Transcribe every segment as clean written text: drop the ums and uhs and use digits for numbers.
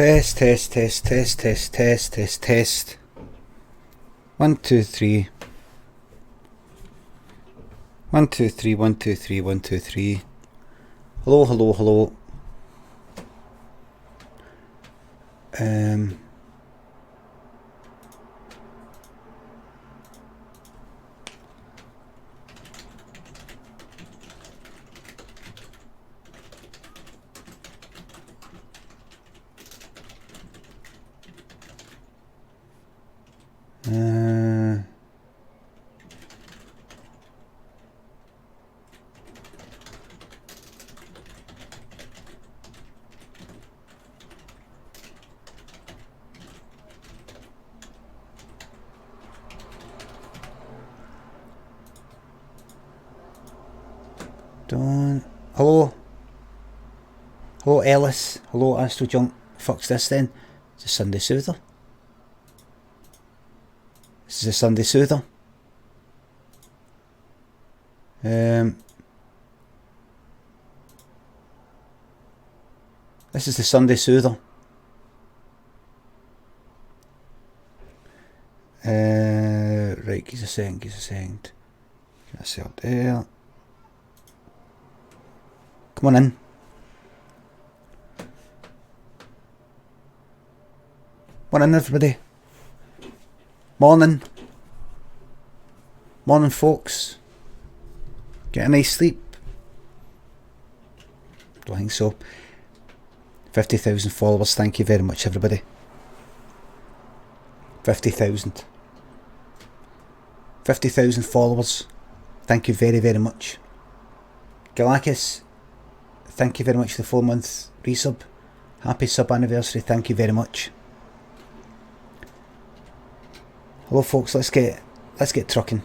Test, test, test, test, test, test, test, test. 1, 2, 3. 1, 2, 3, 1, 2, 3, 1, 2, 3. Hello, hello, hello. Don't. Hello. Hello, Ellis. Hello, Astro Junk. Fuck's this then? It's a Sunday Soother. This is a Sunday Soother. This is the Sunday Soother. Right, give us a second, give us a second. Get us up there. Come on in. Morning, everybody. Morning. Morning, folks. Get a nice sleep. Don't think so. 50,000 followers. Thank you very much, everybody. 50,000. 50,000 followers. Thank you very, very much. Galakis, thank you very much for the 4-month resub. Happy sub anniversary. Thank you very much. Hello, folks. Let's get trucking.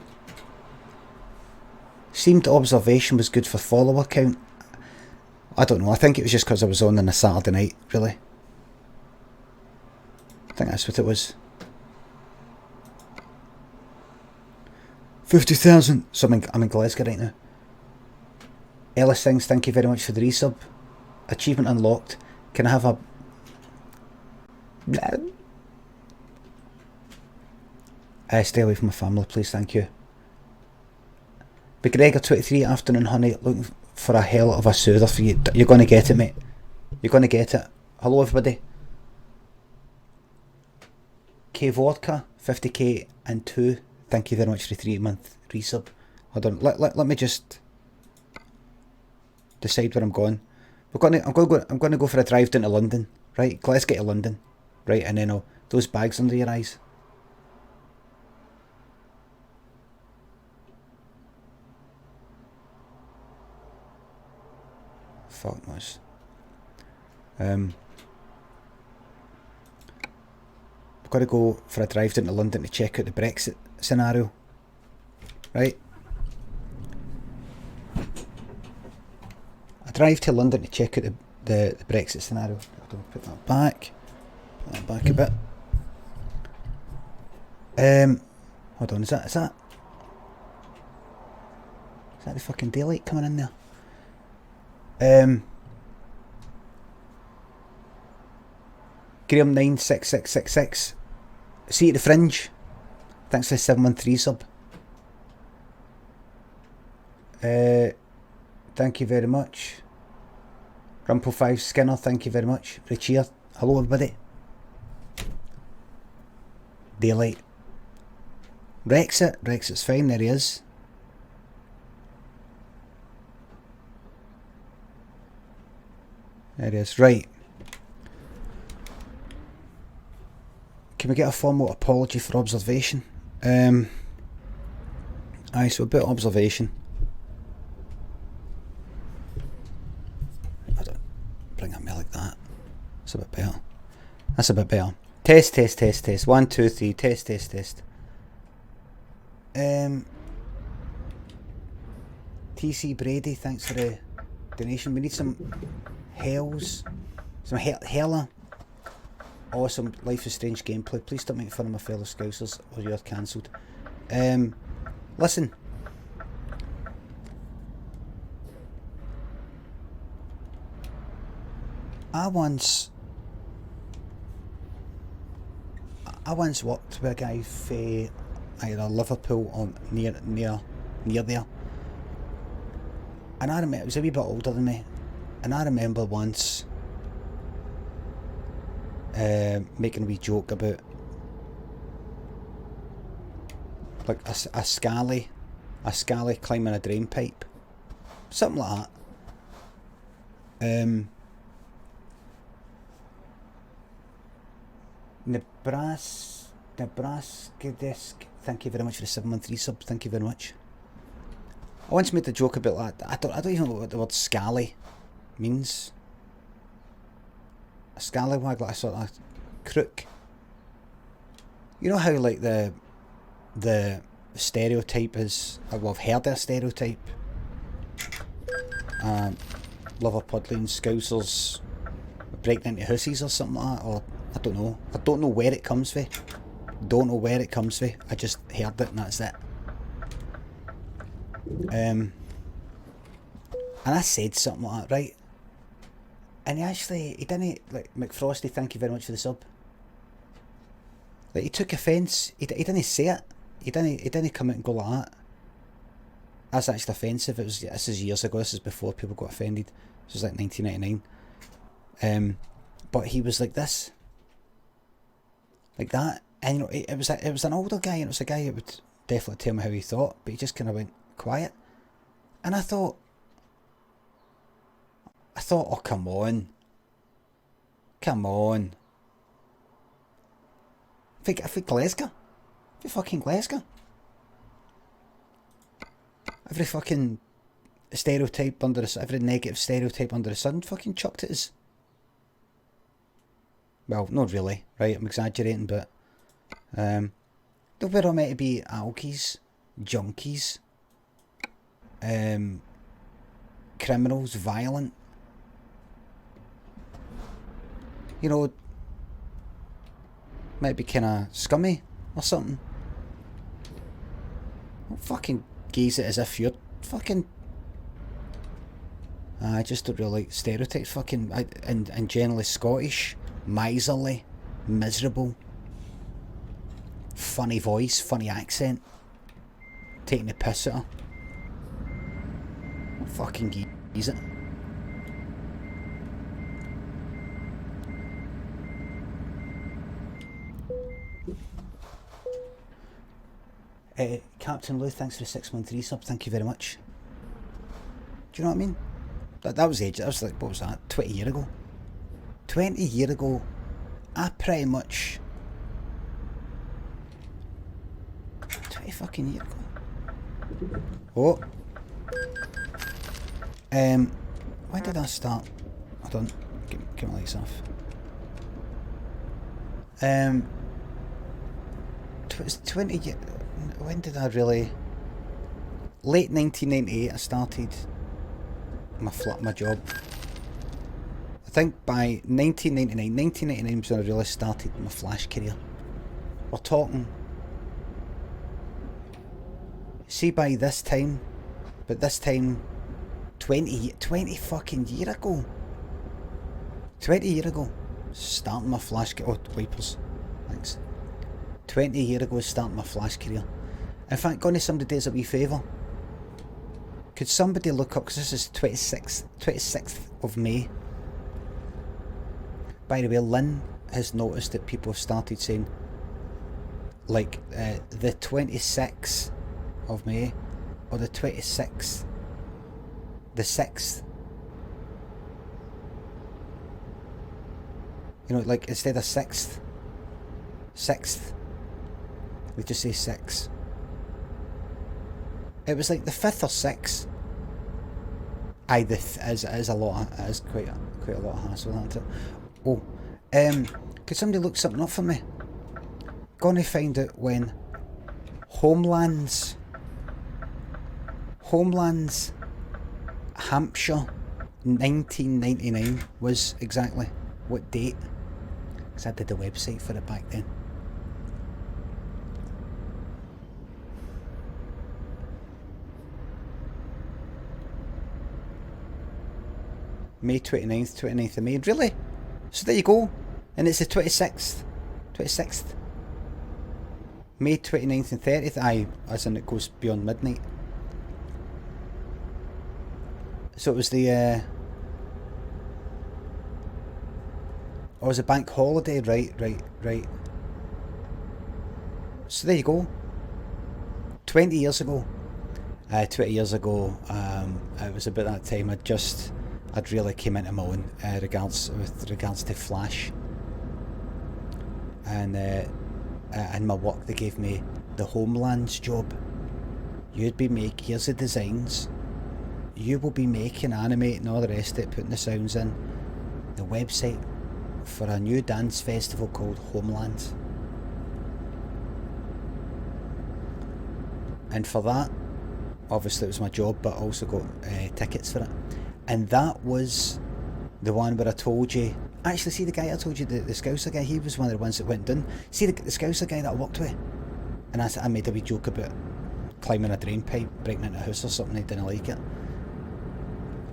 Seemed observation was good for follower count. I don't know. I think it was just because I was on a Saturday night. Really. I think that's what it was. 50,000. So I'm in Glasgow right now. Ellis Things, thank you very much for the resub. Achievement unlocked. Can I have a... stay away from my family, please, thank you. McGregor 23, afternoon honey, looking for a hell of a soother for you. You're going to get it, mate. You're going to get it. Hello, everybody. K Vodka, 50k and 2. Thank you very much for the 3-month resub. Hold on, let me just decide where I'm going. I'm going to go for a drive down to London, right? Let's get to London, right? And then those bags under your eyes. Fuck knows. I've got to go for a drive down to London to check out the Brexit scenario, right? I drive to London to check out the Brexit scenario. I'll put that back. Put that back a bit. Hold on, is that the fucking daylight coming in there? Graham 96666. See you at the Fringe. Thanks for the 713 sub. Thank you very much. Rumple 5 Skinner, thank you very much for the cheer. Hello, everybody. Daylight. Rexit's fine, there he is. There it is, right. Can we get a formal apology for observation? Aye, so a bit of observation. I don't bring it me like that. That's a bit better. That's a bit better. Test, test, test, test. 1, 2, 3. Test, test, test. TC Brady, thanks for the donation. We need some hella awesome Life is Strange gameplay. Please don't make fun of my fellow Scousers or you're cancelled. Listen. I once I once worked with a guy for either Liverpool or near there, and I remember, he was a wee bit older than me, and I remember once making a wee joke about like a scally climbing a drain pipe, something like that. Nebraska Disc, thank you very much for the 7-month resub. Thank you very much. I once made a joke about that. I don't even know what the word scally means. A scallywag, like a sort of crook. You know how like the stereotype is, well, I've heard a stereotype. Liverpudlian Scousers breaking into houses or something like that, or I don't know. I don't know where it comes from. I just heard it and that's it. And I said something like that, right? And he didn't, like, McFrosty, thank you very much for the sub. Like, he took offence. He didn't say it. He didn't come out and go like that. That's actually offensive. This is years ago. This is before people got offended. This was like 1999. But he was like this. Like that. And you know, it was an older guy, and it was a guy that would definitely tell me how he thought, but he just kind of went quiet. And I thought, oh, come on. I think Glasgow. I fucking Glasgow. Every fucking stereotype under the sun, every negative stereotype under the sun, fucking chucked at us. Well, not really, right? I'm exaggerating, but they were all meant to be alkies, junkies, criminals, violent. You know, might be kind of scummy or something. Don't fucking gaze it as if you're fucking. I just don't really like stereotypes. Fucking, and generally Scottish, miserly, miserable, funny voice, funny accent, taking the piss out of her. Don't fucking gaze it. Captain Lou, thanks for the 6-month resub. Thank you very much. Do you know what I mean? That was age. That was like, what was that? 20 years ago. 20 years ago, I pretty much. 20 fucking years ago. Oh. When did I start? Hold on. Get my lights off. It's 20 years. When did I really? Late 1998 I started my job. I think by 1999 was when I really started my Flash career. We're talking, see, by this time, but this time 20 fucking year ago. 20 year ago, starting my Flash career. Oh, wipers, thanks. 20 years ago, starting my Flash career. In fact, going to somebody do us a wee favour. Could somebody look up, because this is 26th of May. By the way, Lynn has noticed that people have started saying, like, the 26th of May, or the 26th, the 6th. You know, like, instead of 6th, we just say 6. It was like the 5th or 6th. Aye, it is a lot. It is quite a lot of hassle, isn't it? Oh, could somebody look something up for me? Gonna find out when Homelands, Hampshire, 1999 was exactly. What date? Because I did the website for it back then. May 29th of May. Really? So there you go. And it's the 26th. May 29th and 30th, aye, as in it goes beyond midnight. So it was the, it was a bank holiday, right. So there you go. 20 years ago. 20 years ago, it was about that time I'd really came into my own with regards to Flash. And in my work they gave me the Homelands job. Here's the designs. You will be making, animating, all the rest of it, putting the sounds in. The website for a new dance festival called Homelands. And for that, obviously it was my job, but I also got tickets for it. And that was the one where I told you, actually see the guy I told you, the Scouser guy, he was one of the ones that went down. See the Scouser guy that I worked with? And I made a wee joke about climbing a drain pipe, breaking into a house or something, he didn't like it.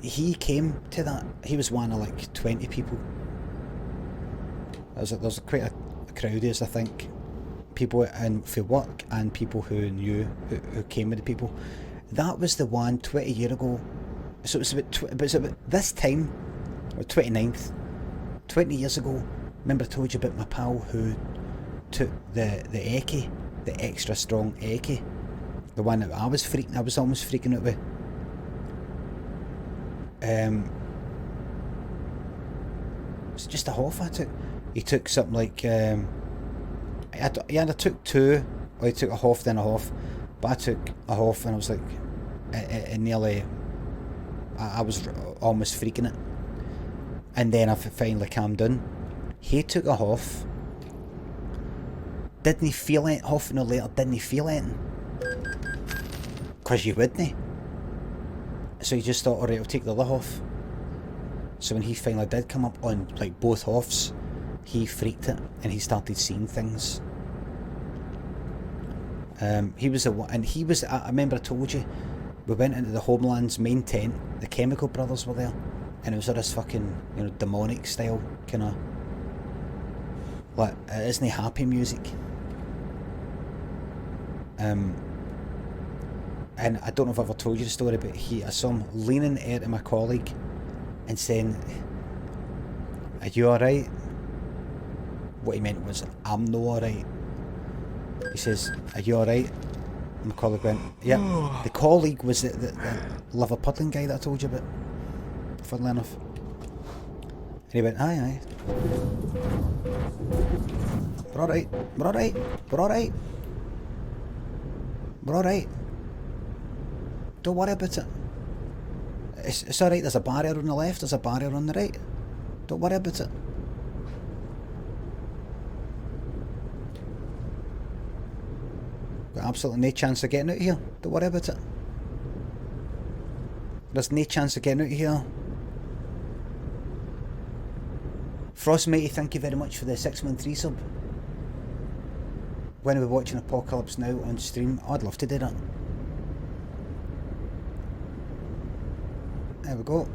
He came to that, he was one of like 20 people. There was quite a crowd, as I think. People in for work and people who knew, who came with the people. That was the one 20 years ago. So it was about this time, or 29th, 20 years ago. Remember I told you about my pal who took the Eckie, the extra strong Eckie, the one that I was almost freaking out with. It's just a half I took. He took something like I took two, or he took a half then a half, but I took a half and I was like, it nearly, I was almost freaking it. And then I finally calmed down. He took a half, didn't he feel it, half an hour later, didn't he feel anything? Because you wouldn't. So he just thought, alright, I'll take the other half. So when he finally did come up on like both halves, he freaked it and he started seeing things. He was the one, and he was, I remember I told you, we went into the Homelands main tent, the Chemical Brothers were there, and it was all this fucking, demonic style, kind of, like, it isn't happy music. And I don't know if I've ever told you the story, but I saw him leaning out at my colleague and saying, "Are you alright?" What he meant was, "I'm no alright." He says, "Are you alright?" And my colleague went, "Yeah." The colleague was the liver puddling guy that I told you about, funnily enough. And he went, aye. We're alright. We're alright. We're alright. We're alright. Don't worry about it. It's alright, there's a barrier on the left, there's a barrier on the right. Don't worry about it. Got absolutely no chance of getting out of here. Don't worry about it. There's no chance of getting out of here. Frostmatey, thank you very much for the 6-month resub. When are we watching Apocalypse Now on stream? Oh, I'd love to do that. There we go.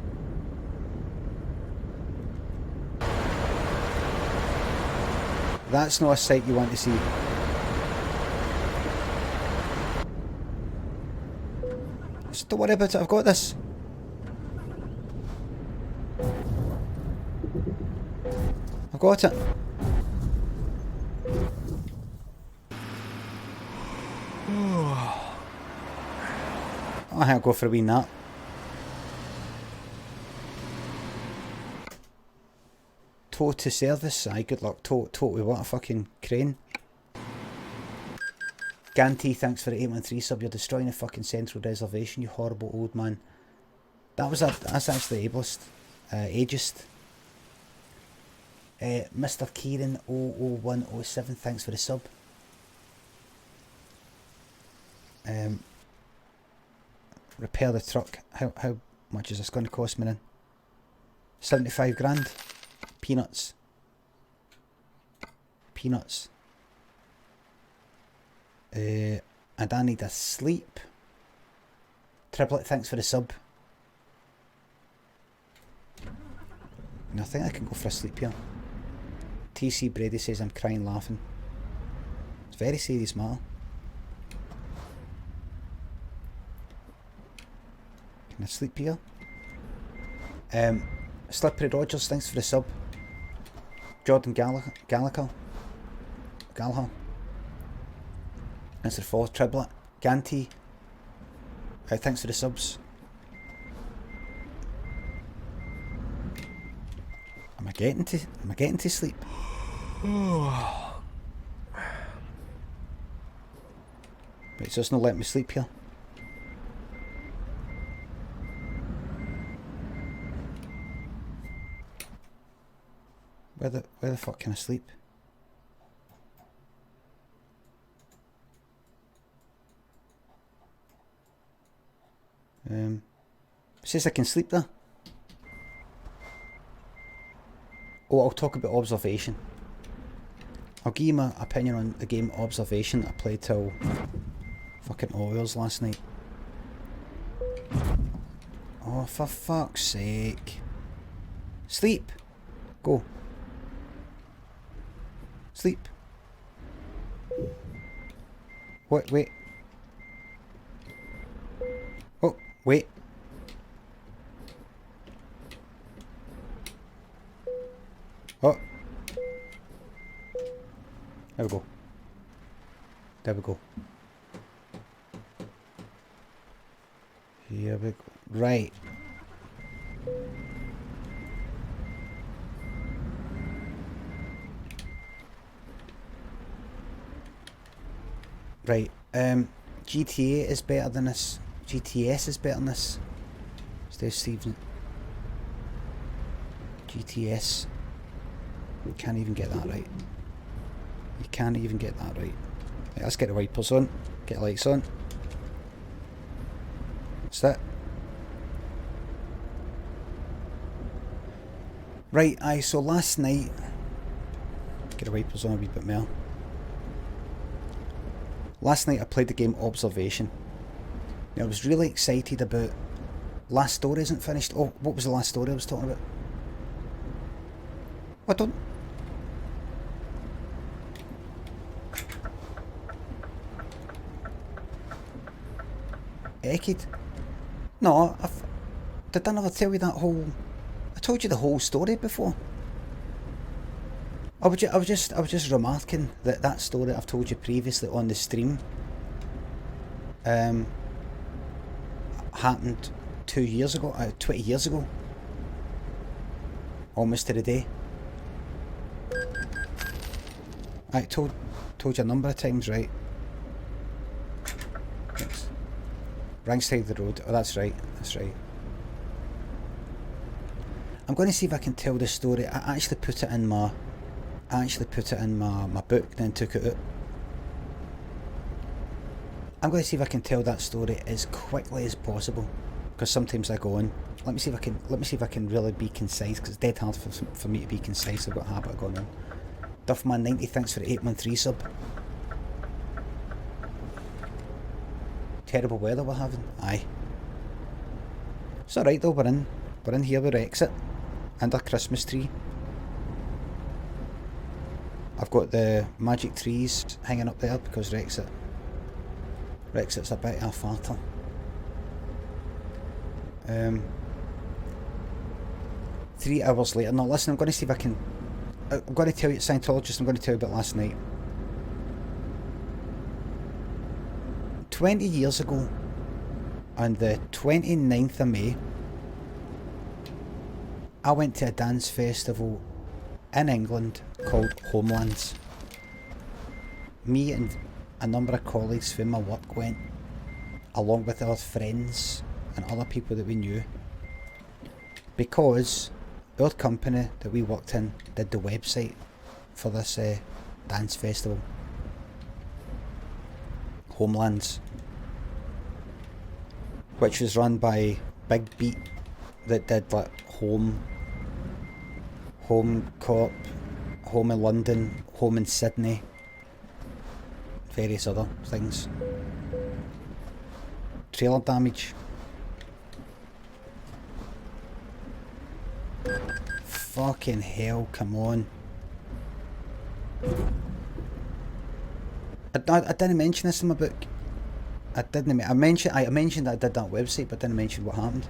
That's not a sight you want to see. Just don't worry about it, I've got this. I've got it. I think I'll go for a wee nap. Tow to service, aye, good luck. Tow with what a fucking crane. Ganty, thanks for the 813 sub. You're destroying the fucking central reservation, you horrible old man. That's actually ableist. Ageist. Mr. Kieran 00107, thanks for the sub. Repair the truck. How much is this going to cost me then? 75 grand. Peanuts. Peanuts. And I need a sleep. Triplet, thanks for the sub. I think I can go for a sleep here. TC Brady says I'm crying laughing. Very serious matter. Can I sleep here? Slippery Rogers, thanks for the sub. Jordan Gallagher. Thanks for the fourth triplet. Ganti. Thanks for the subs. Am I getting to sleep? Right, so it's not letting me sleep here. Where the fuck can I sleep? It says I can sleep there. Oh, I'll talk about Observation. I'll give you my opinion on the game Observation that I played till fucking hours last night. Oh, for fuck's sake. Sleep! Go. Sleep. What? Wait. Oh, wait. Oh. There we go. There we go. Here we go. Right. Right. GTA is better than this. GTS is better than this. Steve Steven. GTS. You can't even get that right. You can't even get that right. Right, let's get the wipers on. Get the lights on. What's that? Right, so last night... Get the wipers on a wee bit more. Last night I played the game Observation. Now I was really excited about... Last story isn't finished. Oh, what was the last story I was talking about? I don't... Ekid? No, did I never tell you that whole... I told you the whole story before. I was just remarking that story I've told you previously on the stream happened 2 years ago, 20 years ago. Almost to the day. I told you a number of times, right? Yes. Wrong side of the road. Oh, that's right. That's right. I'm going to see if I can tell this story. I actually put it in my book, then took it out. I'm going to see if I can tell that story as quickly as possible, because sometimes I go on. Let me see if I can really be concise, because it's dead hard for me to be concise. I've got a habit of going on. Duffman90, thanks for the 813 sub. Terrible weather we're having. Aye. It's alright though, we're in here with Exit and our Christmas tree. I've got the magic trees hanging up there because Rexit's a bit of a farter. 3 hours later. Now listen, I'm going to see if I can... I'm going to tell you, Scientologist, I'm going to tell you about last night. 20 years ago, on the 29th of May, I went to a dance festival in England called Homelands. Me and a number of colleagues from my work went, along with our friends and other people that we knew, because our company that we worked in did the website for this dance festival. Homelands, which was run by Big Beat, that did like Home Corp, Home in London, Home in Sydney, various other things. Trailer Damage. Fucking hell, come on. I didn't mention this in my book. I didn't. I mentioned that I did that website, but didn't mention what happened.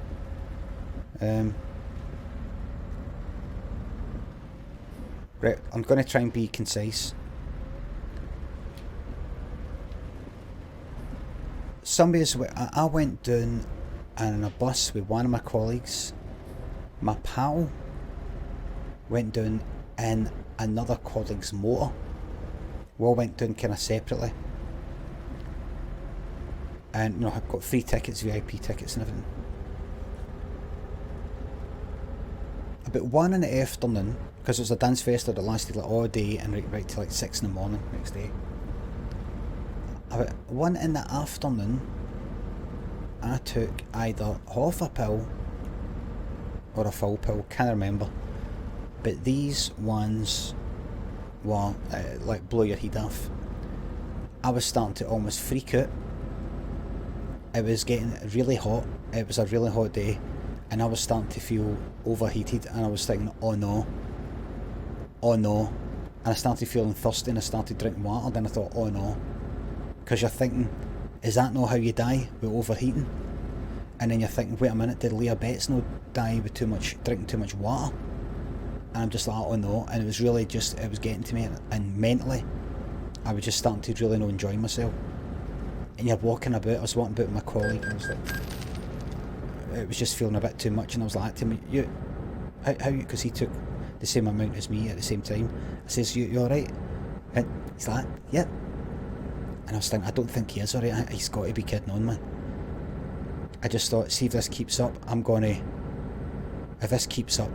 Right, I'm going to try and be concise. I went down in a bus with one of my colleagues. My pal went down in another colleague's motor. We all went down kind of separately. And you know, I've got free tickets, VIP tickets and everything. About 1 in the afternoon, because it was a dance festival that lasted like all day and right till like 6 in the morning next day. About 1 in the afternoon, I took either half a pill or a full pill, can't remember. But these ones were like blow your head off. I was starting to almost freak out. It was getting really hot. It was a really hot day, and I was starting to feel overheated, and I was thinking, oh no. And I started feeling thirsty, and I started drinking water. Then I thought, oh no. Because you're thinking, is that not how you die, with overheating? And then you're thinking, wait a minute, did Leah Betts not die with drinking too much water? And I'm just like, oh no. And it was really just, it was getting to me, and mentally I was just starting to really not enjoy myself. And you're walking about, I was walking about with my colleague, and I was like, it was just feeling a bit too much, and I was like to him, how you, because he took the same amount as me at the same time. I says, you alright? And he's like, yep. And I was thinking, I don't think he is alright, he's got to be kidding on, man. I just thought, see if this keeps up, if this keeps up.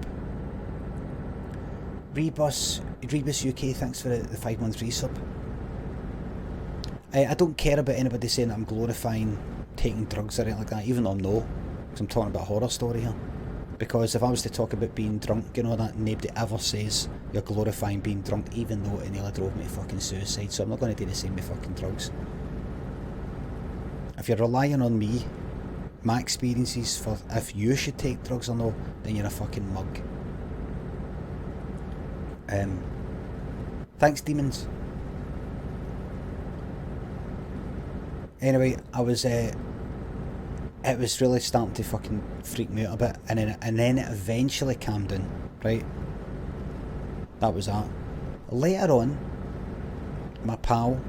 Rebus UK, thanks for the 5-month resub. I don't care about anybody saying that I'm glorifying taking drugs or anything like that, even though I'm not, because I'm talking about a horror story here. Because if I was to talk about being drunk, you know that nobody ever says you're glorifying being drunk, even though it nearly drove me to fucking suicide, so I'm not going to do the same with fucking drugs. If you're relying on me, my experiences for if you should take drugs or not, then you're a fucking mug. Thanks, demons. Anyway, it was really starting to fucking freak me out a bit, and then it eventually calmed down, right? That was that. Later on, my pal,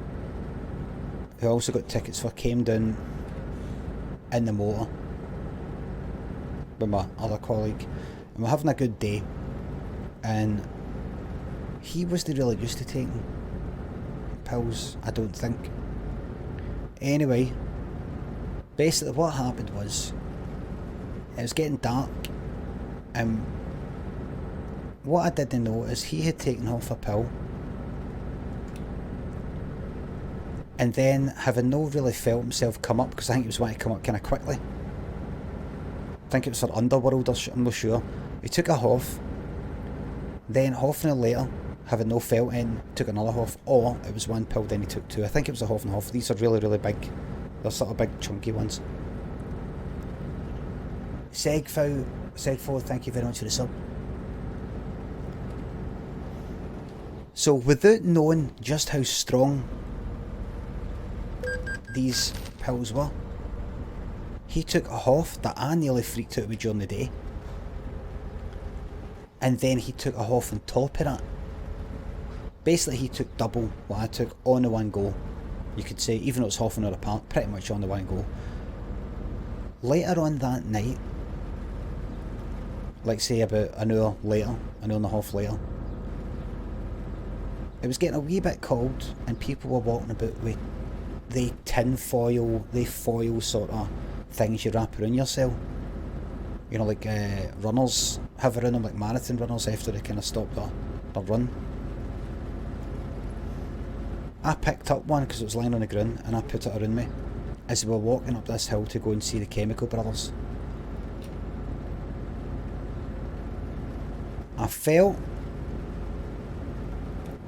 who I also got tickets for, came down in the motor with my other colleague, and we're having a good day, and he wasn't really used to taking pills, I don't think. Anyway, basically what happened was, it was getting dark, and what I didn't know is he had taken half a pill, and then having no really felt himself come up, because I think he was wanting to come up kind of quickly. I think it was for Underworld, I'm not sure. He took a half, then half an hour later, having no felt in, took another half, or it was 1 pill, then he took 2. I think it was a half and half. These are really, really big. They're sort of big, chunky ones. Segfo, thank you very much for the sub. So, without knowing just how strong these pills were, he took a half that I nearly freaked out with during the day, and then he took a half on top of that. Basically, he took double what I took on the one go. You could say, even though it's half an hour apart, pretty much on the one go. Later on that night, like say about an hour and a half later, it was getting a wee bit cold, and people were walking about with the foil sort of things you wrap around yourself. You know, like runners have around them, like marathon runners after they kind of stop their run. I picked up one because it was lying on the ground, and I put it around me as we were walking up this hill to go and see the Chemical Brothers. I felt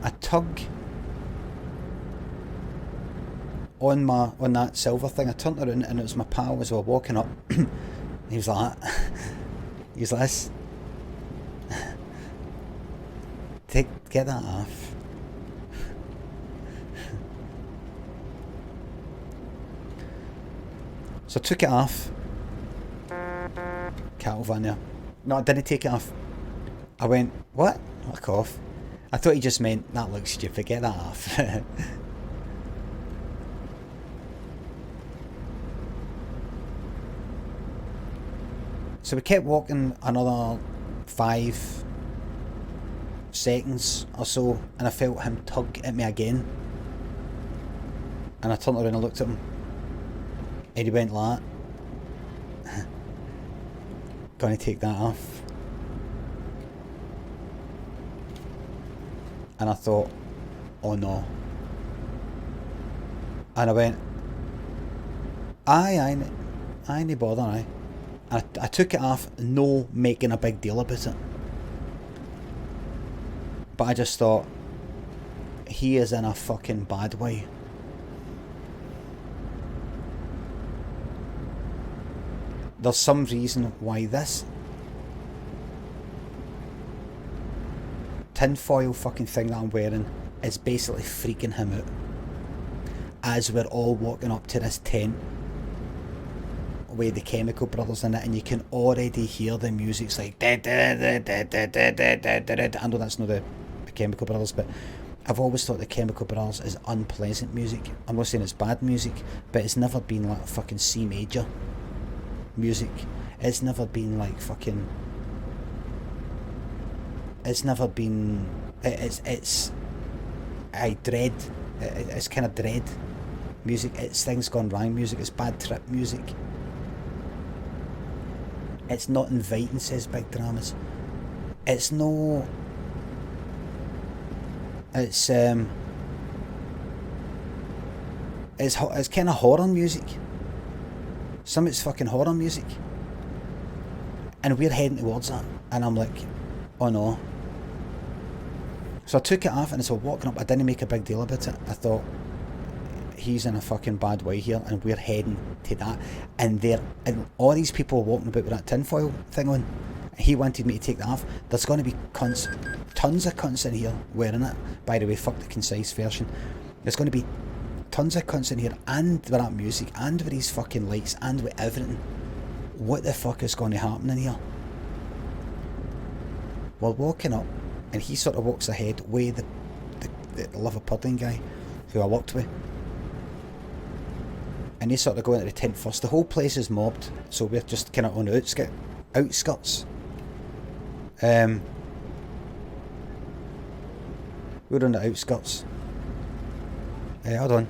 a tug on that silver thing. I turned around, and it was my pal as we were walking up. He was like that. He was like this. Get that off. So I took it off. Cattle van there. No, I didn't take it off. I went, what? Fuck off. I thought he just meant, that looks stupid, get that off. So we kept walking another 5 seconds or so, and I felt him tug at me again. And I turned around and looked at him. And he went like that. Gonna take that off. And I thought, oh no. And I went, aye, no bother, aye. And I took it off, no making a big deal about it. But I just thought, he is in a fucking bad way. There's some reason why this tinfoil fucking thing that I'm wearing is basically freaking him out. As we're all walking up to this tent with the Chemical Brothers in it, and you can already hear the music's like I know that's not the Chemical Brothers, but I've always thought the Chemical Brothers is unpleasant music. I'm not saying it's bad music, but it's never been like fucking C major music. It's never been like fucking, it's never been, it's I dread, it's kind of dread music. It's things gone wrong music. It's bad trip music. It's not inviting, says Big Dramas. It's no, it's kind of horror music. Some of it's fucking horror music. And we're heading towards that. And I'm like, oh no. So I took it off, and as we're walking up, I didn't make a big deal about it. I thought, he's in a fucking bad way here, and we're heading to that. And all these people are walking about with that tinfoil thing on. He wanted me to take that off. There's going to be tons of cunts in here wearing it. By the way, fuck the concise version. There's going to be tons of cunts in here, and with that music, and with these fucking lights, and with everything. What the fuck is going to happen in here? We're walking up, and he sort of walks ahead with the liver pudding guy who I worked with. And they sort of go into the tent first. The whole place is mobbed, so we're just kind of on the outskirts. We're on the outskirts. Hold on.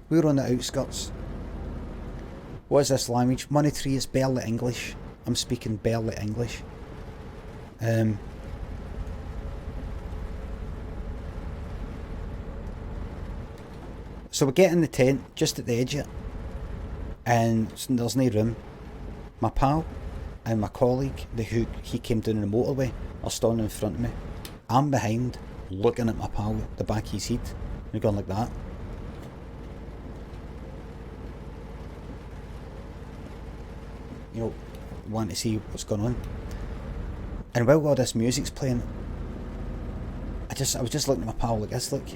We're on the outskirts. What is this language? Money Tree is barely English. I'm speaking barely English. So we get in the tent, just at the edge of it, and there's no room. My pal and my colleague, he came down the motorway, are standing in front of me. I'm behind, looking at my pal, the back of his head, and going like that. You know, want to see what's going on. And while all this music's playing, I was just looking at my pal like this, look.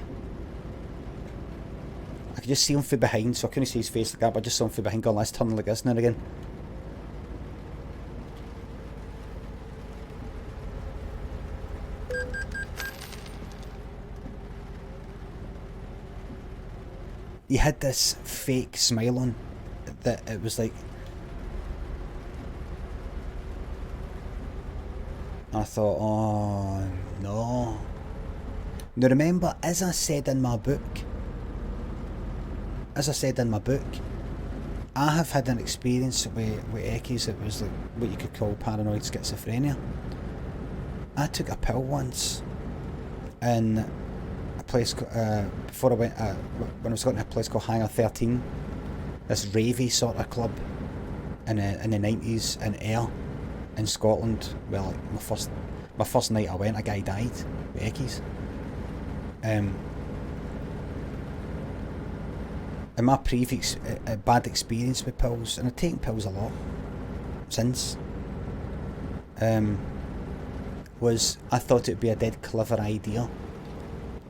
I could just see him from behind, so I couldn't see his face like that, but I just saw him from behind going, let's turn like this now and again. He had this fake smile on that it was like, I thought, oh no. Now remember, as I said in my book, I have had an experience with eckies that was like what you could call paranoid schizophrenia. I took a pill once in a place before I went when I was going to a place called Hangar 13, this ravey sort of club in the 90s in Ayr in Scotland. Well, like my first night I went, a guy died with eckies. In my previous bad experience with pills, and I've taken pills a lot since, was I thought it would be a dead clever idea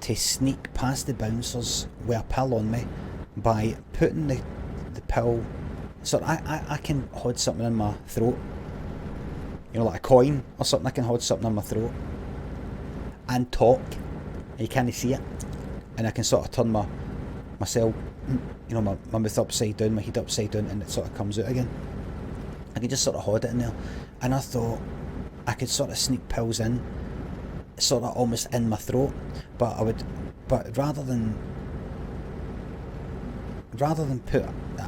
to sneak past the bouncers with a pill on me by putting the pill. So I can hold something in my throat, you know, like a coin or something. I can hold something in my throat and talk, and you can't see it, and I can sort of turn myself, you know, my mouth upside down, my head upside down, and it sort of comes out again. I can just sort of hold it in there, and I thought I could sort of sneak pills in, sort of almost in my throat, but rather than put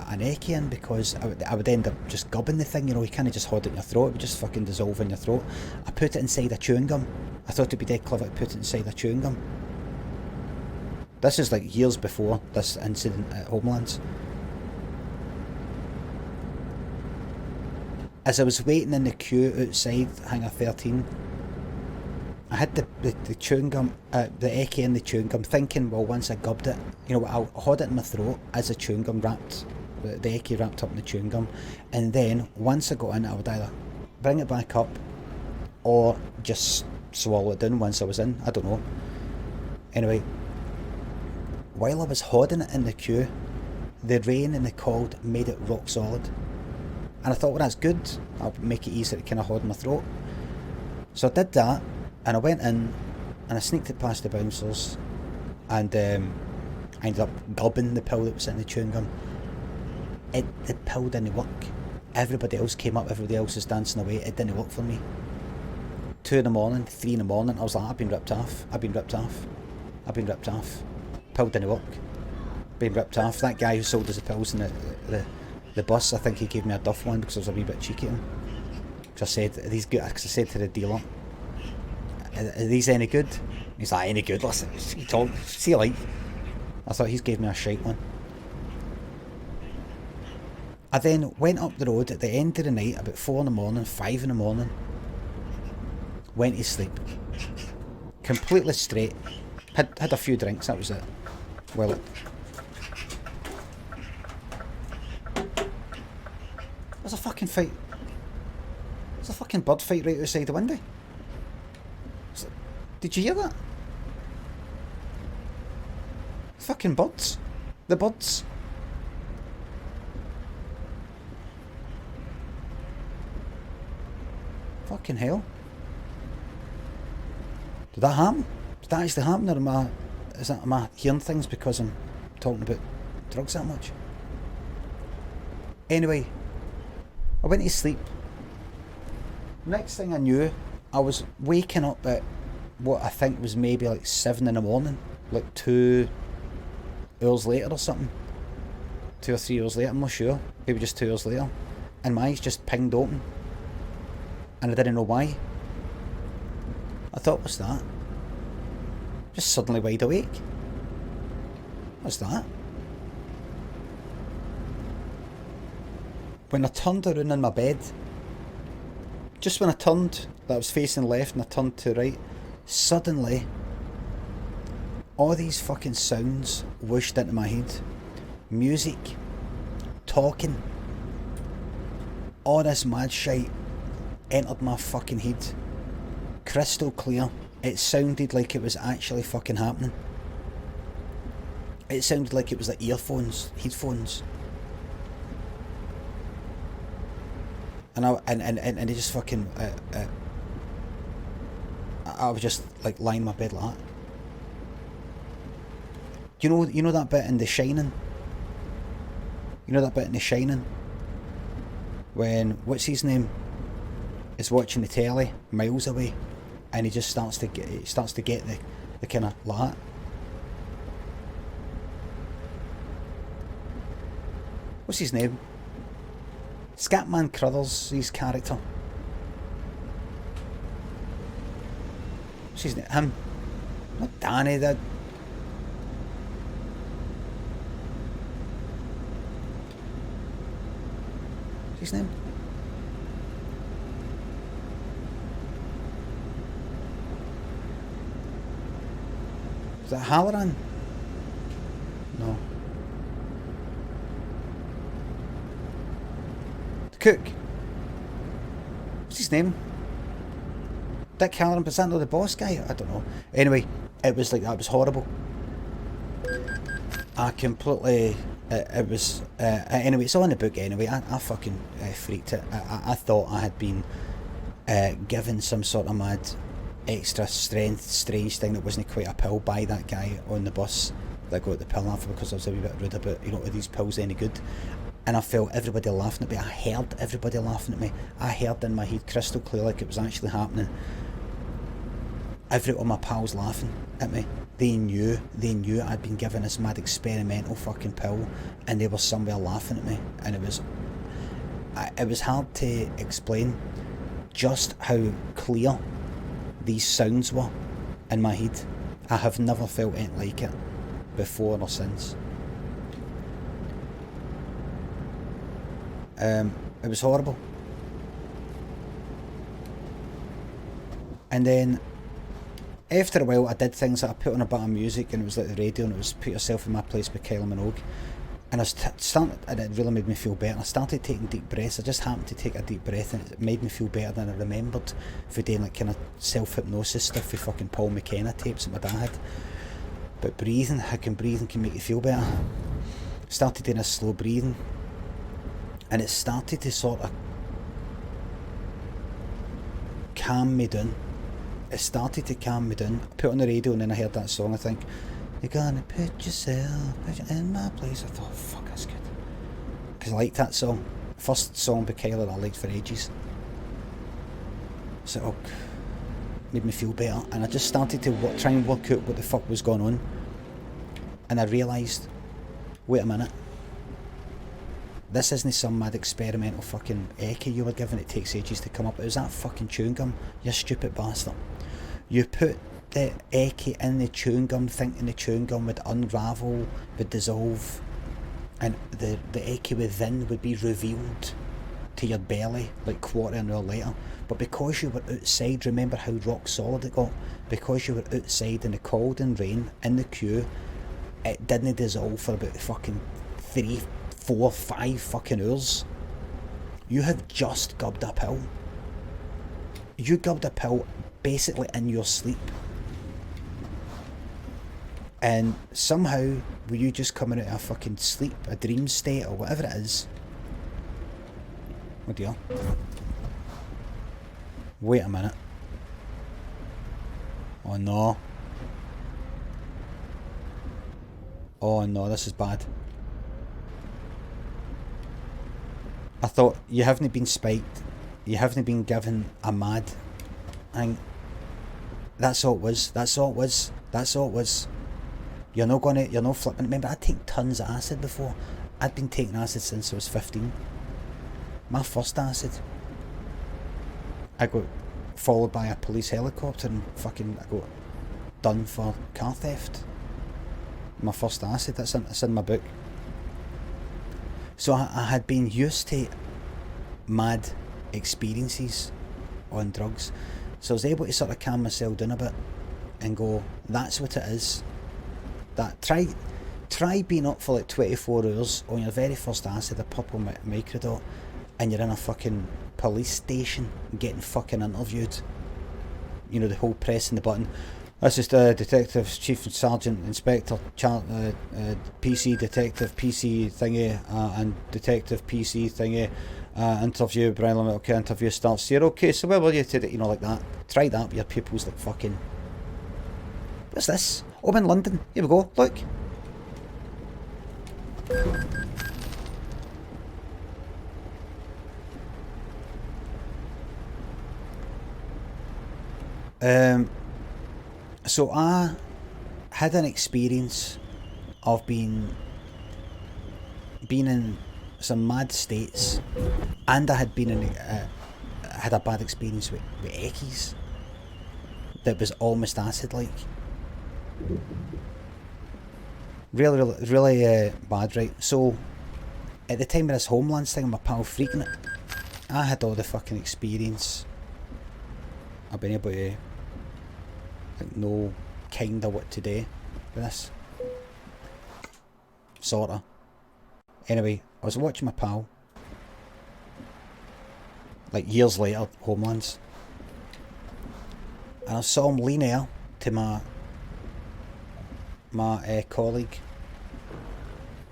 an eckie in, because I would end up just gubbing the thing, you know. You can't just hold it in your throat, it would just fucking dissolve in your throat. I put it inside a chewing gum. I thought it'd be dead clever to put it inside a chewing gum. This is like years before this incident at Homelands. As I was waiting in the queue outside Hangar 13, I had the chewing gum, the eckie in the chewing gum, thinking, well, once I gubbed it, you know, I'll hold it in my throat as a chewing gum wrapped, the eckie wrapped up in the chewing gum, and then once I got in, I would either bring it back up or just swallow it down once I was in. I don't know. Anyway, while I was holding it in the queue, the rain and the cold made it rock solid. And I thought, well, that's good. I'll make it easier to kind of hold my throat. So I did that, and I went in, and I sneaked it past the bouncers, and I ended up gubbing the pill that was in the chewing gum. The pill didn't work. Everybody else came up, everybody else was dancing away. It didn't work for me. 2 in the morning, 3 in the morning, I was like, I've been ripped off. Pill didn't work. Been ripped off. That guy who sold us the pills in the bus, I think he gave me a duff one because I was a wee bit cheeky at him. Because I said, are these good? Because I said to the dealer, are these any good? He's like, any good? Listen, you talk, see you like. I thought he's gave me a shite one. I then went up the road at the end of the night, about 4 in the morning, 5 in the morning. Went to sleep. Completely straight. Had a few drinks, that was it. Well, there's a fucking fight. There's a fucking bird fight right outside the window. Did you hear that? Fucking birds. The birds. Fucking hell. Did that happen? Did that actually happen, or am I hearing things because I'm talking about drugs that much? Anyway, I went to sleep. Next thing I knew, I was waking up at what I think was maybe like 7 in the morning, like 2 hours later or something. 2 or 3 hours later, I'm not sure. Maybe just 2 hours later. And my eyes just pinged open. And I didn't know why. I thought, what's that? Just suddenly wide awake. What's that? When I turned around in my bed, just when I turned, that I was facing left and I turned to right, suddenly all these fucking sounds whooshed into my head. Music, talking, all this mad shite entered my fucking head. Crystal clear. It sounded like it was actually fucking happening. It sounded like it was like earphones, headphones. And it just fucking I was just like lying in my bed like that. You know that bit in The Shining? You know that bit in The Shining? When, what's his name, is watching the telly miles away, and he just starts to get the kind of like that. What's his name? Scatman Crothers, his character. What's his name? Him. Not Danny, that. What's his name? Is that Halloran? No. The cook. What's his name? Dick Halloran, but is that not the boss guy? I don't know. Anyway, it was like that. It was horrible. I completely it was anyway. It's on the book anyway. I fucking freaked it. I thought I had been given some sort of mad extra strength strange thing that wasn't quite a pill by that guy on the bus that got the pill off because I was a wee bit rude about, you know, are these pills any good? And I felt everybody laughing at me. I heard everybody laughing at me. I heard in my head crystal clear like it was actually happening. Every one of my pals laughing at me. They knew I'd been given this mad experimental fucking pill, and they were somewhere laughing at me, and it was hard to explain just how clear these sounds were in my head. I have never felt anything like it before or since. It was horrible. And then after a while I did things that I put on a bit of music, and it was like the radio, and it was Put Yourself in My Place by Kylie Minogue, and and it really made me feel better. I started taking deep breaths. I just happened to take a deep breath, and it made me feel better than I remembered for doing like kind of self-hypnosis stuff with fucking Paul McKenna tapes that my dad had. But breathing, how can breathing can make you feel better. Started doing a slow breathing, and it started to sort of calm me down. It started to calm me down. I put on the radio and then I heard that song. I think, you're gonna put yourself in my place. I thought, oh, fuck, that's good. Because I liked that song. First song by Kylie that I liked for ages. So it made me feel better. And I just started to try and work out what the fuck was going on. And I realised, wait a minute. This isn't some mad experimental fucking ecchi you were given. It takes ages to come up. It was that fucking chewing gum, you stupid bastard. You put the ecchi in the chewing gum thinking the chewing gum would unravel, would dissolve, and the ecchi within would be revealed to your belly like quarter an hour later. But because you were outside, remember how rock solid it got? Because you were outside in the cold and rain, in the queue, it didn't dissolve for about fucking 3, 4, 5 fucking hours. You have just gubbed a pill. You gubbed a pill basically in your sleep. And somehow, were you just coming out of a fucking sleep, a dream state, or whatever it is? Oh dear. Wait a minute. Oh no. Oh no, this is bad. I thought, you haven't been spiked. You haven't been given a mad thing. That's all it was. That's all it was. That's all it was. You're not flipping. Remember, I'd taken tons of acid before. I'd been taking acid since I was 15. My first acid. I got followed by a police helicopter and fucking I got done for car theft. My first acid, that's in my book. So I had been used to mad experiences on drugs. So I was able to sort of calm myself down a bit and go, that's what it is. That try being up for like 24 hours on your very first acid, a purple microdot, and you're in a fucking police station getting fucking interviewed. You know, the whole pressing the button. This is the Detective Chief Sergeant Inspector PC Detective PC thingy and Detective PC thingy interview. Brian Limmy, okay, interview starts here. Okay, so where were you today? You know, like that. Try that with your pupils like fucking. What's this? Oh, I'm in London. Here we go. Look. So I had an experience of being in some mad states, and I had been in had a bad experience with eckies that was almost acid-like. Really bad, right? So at the time of this Homelands thing, my pal freaking it, I had all the fucking experience. I've been able to know kinda what to do with this. Sorta. Anyway, I was watching my pal, like years later, Homelands, and I saw him lean out to my colleague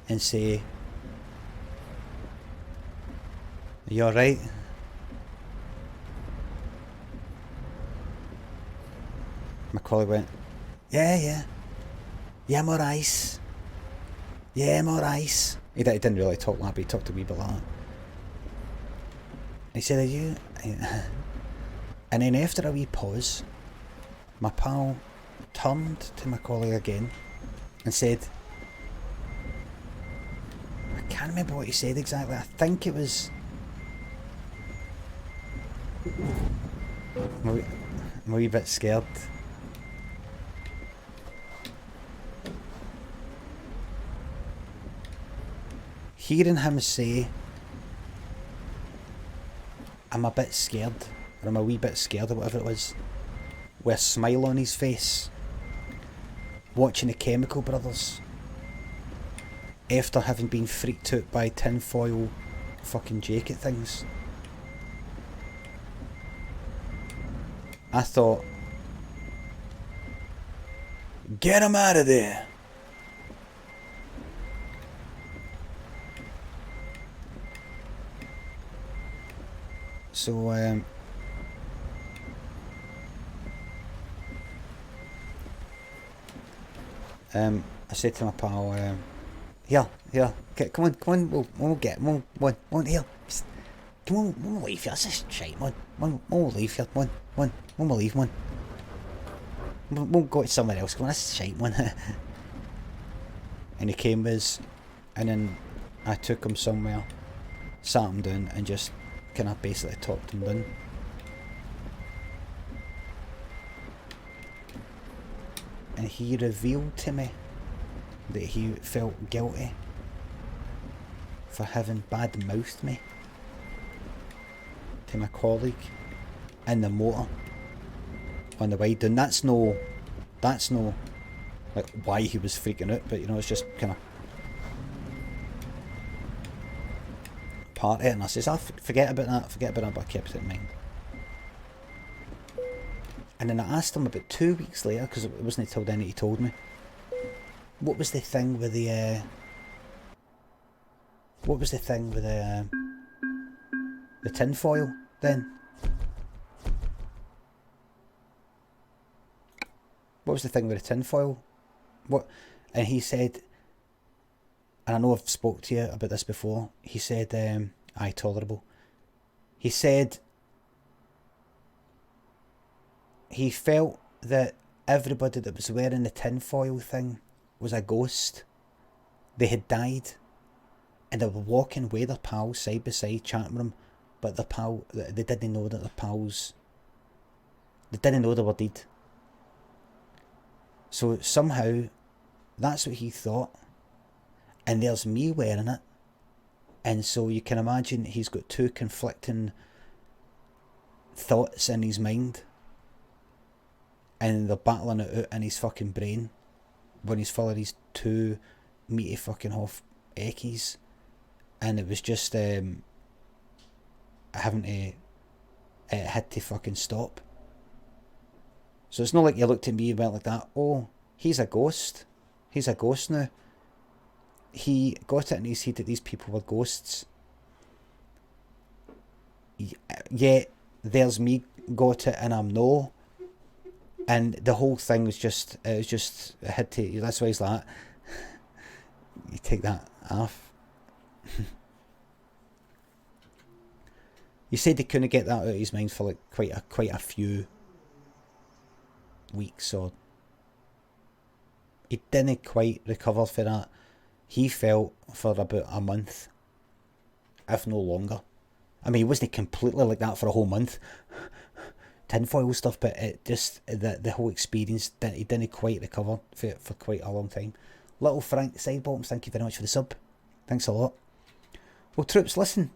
and say, Are you alright? My colleague went, yeah. Yeah, I'm alright. Yeah, I'm alright. He didn't really talk like that, but he talked a wee bit like that. He said, are you... And then after a wee pause, my pal turned to my colleague again and said, I can't remember what he said exactly. I think it was... I'm a wee bit scared. Hearing him say, I'm a bit scared, or I'm a wee bit scared, or whatever it was, with a smile on his face, watching the Chemical Brothers, after having been freaked out by tinfoil fucking jacket things. I thought, get him out of there. So, I said to my pal, here, come on, we'll get, here, come on, we'll leave here, this is shite, we'll leave here, we'll leave, we'll go to somewhere else, come on, this is shite, And he came with us, and then I took him somewhere, sat him down, and just kind of basically talked him down. And he revealed to me that he felt guilty for having bad-mouthed me to my colleague in the motor on the way down. That's no like why he was freaking out, but you know, it's just kind of part of it. And I says, forget about that, but I kept it in mind. And then I asked him about 2 weeks later, because it wasn't until then that he told me, what was the thing with the tinfoil then? What was the thing with the tinfoil? What? And he said, and I know I've spoke to you about this before, he said, aye, tolerable. He said he felt that everybody that was wearing the tinfoil thing was a ghost. They had died, and they were walking with their pals side by side, chatting with them, but their pal, they didn't know that their pals, they didn't know they were dead. So somehow, that's what he thought, and there's me wearing it, and so you can imagine he's got two conflicting thoughts in his mind, and they're battling it out in his fucking brain when he's full of these two meaty fucking off eckies, and it was just having to had to fucking stop. So it's not like you looked at me and went like that, oh, he's a ghost now. He got it in his head that these people were ghosts. Yet there's me got it and I'm no. And the whole thing was just, it had to, that's why he's like, you take that off. He said he couldn't get that out of his mind for like quite a few weeks, or he didn't quite recover for that. He felt for about a month, if no longer. I mean, he wasn't completely like that for a whole month, tinfoil stuff, but it just, the whole experience, he didn't quite recover for quite a long time. Little Frank Sidebottoms, thank you very much for the sub. Thanks a lot. Well, troops, listen.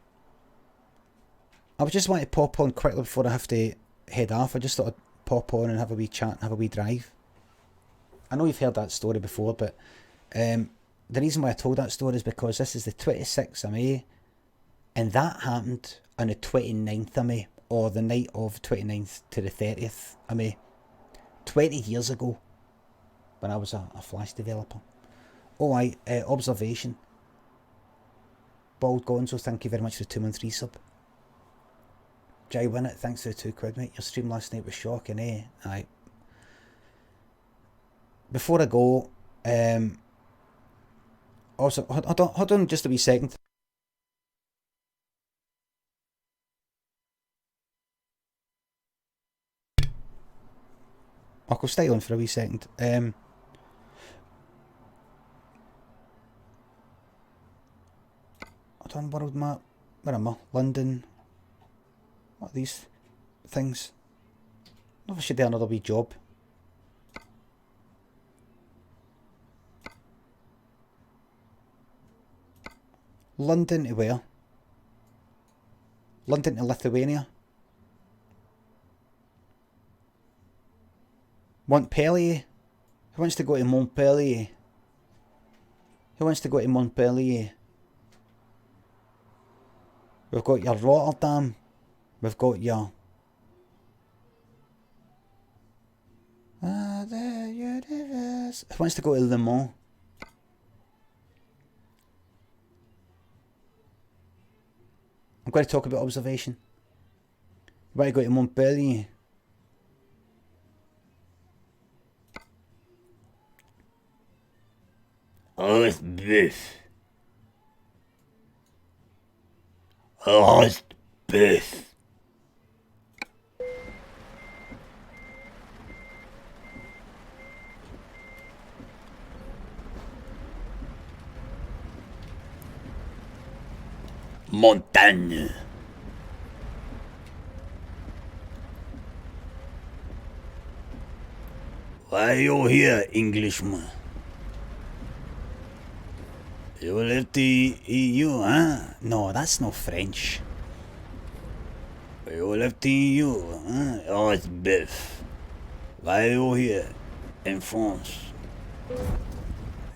I was just wanting to pop on quickly before I have to head off. I just thought I'd pop on and have a wee chat and have a wee drive. I know you've heard that story before, but the reason why I told that story is because this is the 26th of May, and that happened on the 29th of May, or the night of 29th to the 30th of May. 20 years ago, when I was a Flash developer. Oh, observation. Bald Gonzo, thank you very much for the 2 month resub. Jai Winnett, thanks for the £2, mate. Your stream last night was shocking, eh? Aye. Before I go, also, hold on just a wee second. I'll stay on for a wee second. Hold on, world map. Where am I? London. What are these things? I don't know if I should do another wee job. London to where? London to Lithuania. Montpellier. Who wants to go to Montpellier? Who wants to go to Montpellier? We've got your Rotterdam. We've got your... the universe. Who wants to go to Le Mans? I'm going to talk about observation. You want to go to Montpellier? Roast beef. Roast beef. Montagne. Why are you here, Englishman? You left the EU, huh? No, that's not French. You left the EU, huh? Oh, it's beef. Why are you here in France?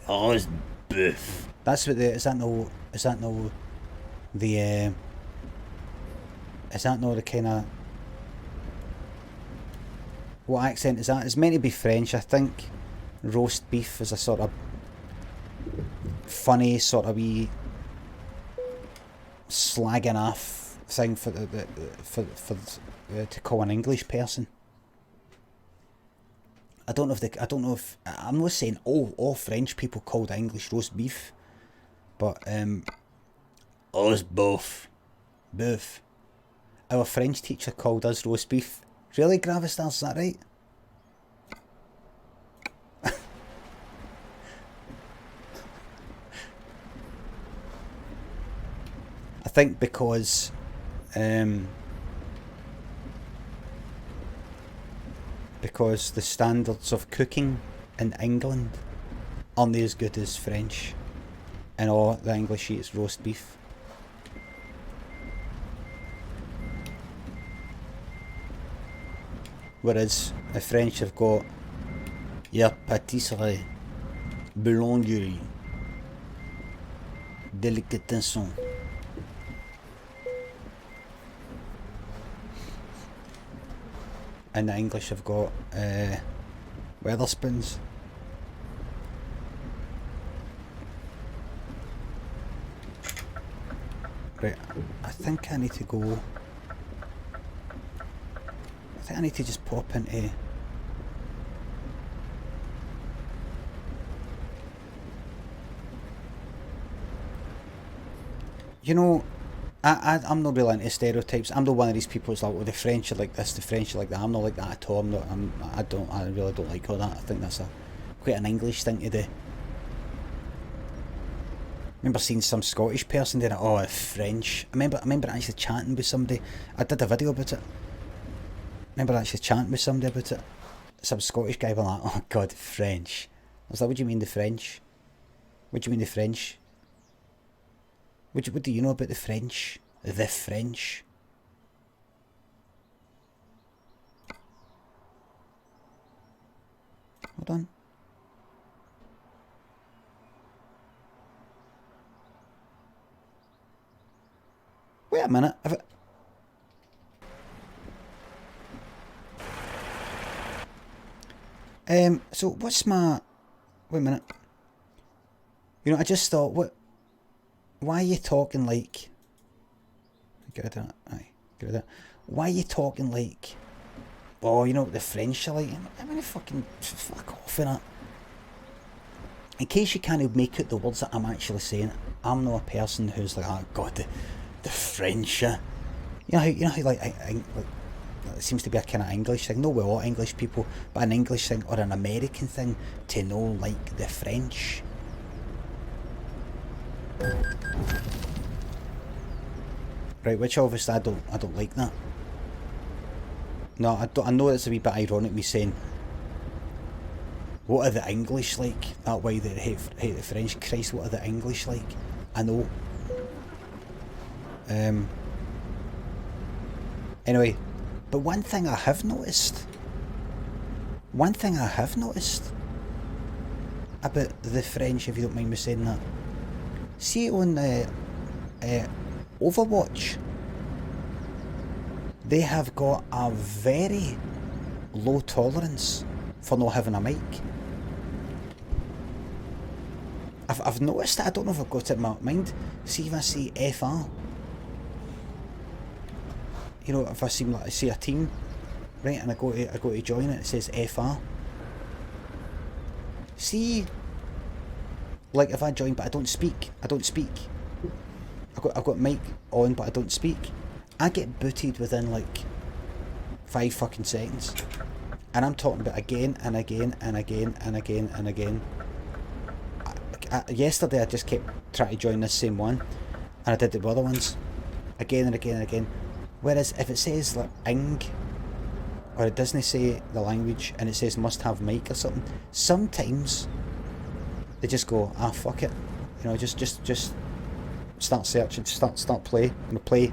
Oh, it's beef. That's what the... Is that no the... is that no the kind of... What accent is that? It's meant to be French, I think. Roast beef is a sort of funny, sort of wee slagging off thing for to call an English person. I don't know if I'm not saying all French people called English roast beef, but us both. Our French teacher called us roast beef. Really, Gravistar, is that right? I think because the standards of cooking in England aren't as good as French, and all the English eat is roast beef. Whereas the French have got your pâtisserie, boulangerie, délicatessen. And the English have got Weatherspoons. Right, I think I need to go. I think I need to just pop into... You know, I'm not really into stereotypes. I'm not one of these people that's like, well, the French are like this, the French are like that. I'm not like that at all. I really don't like all that. I think that's quite an English thing to do. I remember seeing some Scottish person doing it. Oh, French. I remember actually chatting with somebody. I did a video about it. I remember actually chatting with somebody about it. Some Scottish guy was like, oh God, French. I was like, what do you mean the French? What do you mean the French? What do you know about the French? The French? Hold on. Wait a minute. So what's my... Wait a minute. You know, I just thought, why are you talking like... Get rid of that. Aye. Get rid of it. Why are you talking like, oh, you know what the French are like? I mean, fucking fuck off in it. In case you can't make out the words that I'm actually saying, I'm not a person who's like, oh god, the French. You know how like it seems to be a kind of English thing. No, we're all English people, but an English thing or an American thing to know like the French. Right, which obviously I don't like that. No, I know it's a wee bit ironic me saying, what are the English like? That way they hate the French. Christ, what are the English like? I know. Anyway, but one thing I have noticed about the French, if you don't mind me saying that, see on Overwatch, they have got a very low tolerance for not having a mic. I've noticed that. I don't know if I've got it in my mind. See if I see FR, you know, if I see a team, right, and I go to join it, it says FR. See, like if I join but I don't speak. I've got mic on but I don't speak. I get booted within like 5 fucking seconds. And I'm talking about again and again and again and again and again. Yesterday I just kept trying to join this same one, and I did the other ones again and again and again. Whereas if it says like ing, or it doesn't say the language and it says must have mic or something, sometimes they just go, ah, fuck it, you know, just start searching, start play, and play.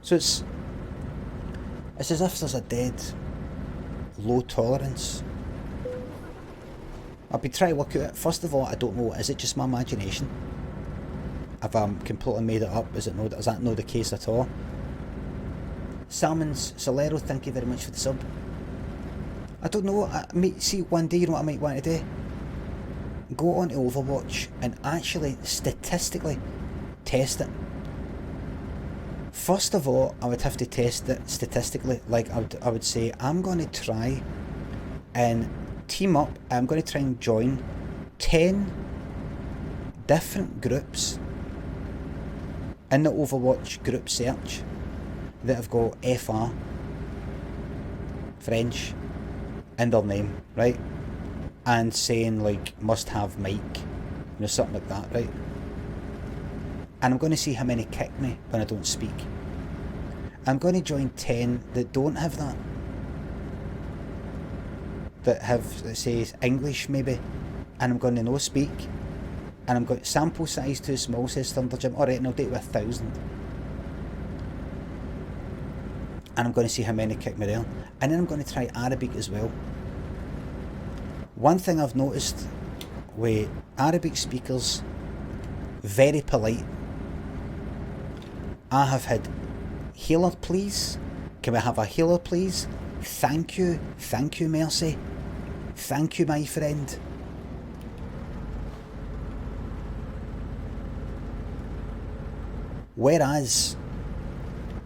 So it's as if there's a dead low tolerance. I'll be trying to work out. First of all, I don't know, is it just my imagination? If I'm completely made it up, is that not the case at all? Salmon's Solero, thank you very much for the sub. I don't know, see, one day, you know what I might want to do? Go on to Overwatch and actually statistically test it. First of all, I would have to test it statistically. Like I would say, I'm going to try and team up. I'm going to try and join 10 different groups in the Overwatch group search that have got FR, French, in their name, right? And saying like must have mic, you know, something like that, right? And I'm going to see how many kick me when I don't speak. I'm going to join 10 that don't have that. That says English maybe, and I'm going to no speak, and I'm going sample size too small, says Thunder Jim. Alright, and I'll do it with 1,000. And I'm going to see how many kick me there. And then I'm going to try Arabic as well. One thing I've noticed with Arabic speakers, very polite. I have had healer please. Can we have a healer please? Thank you Mercy. Thank you my friend. Whereas,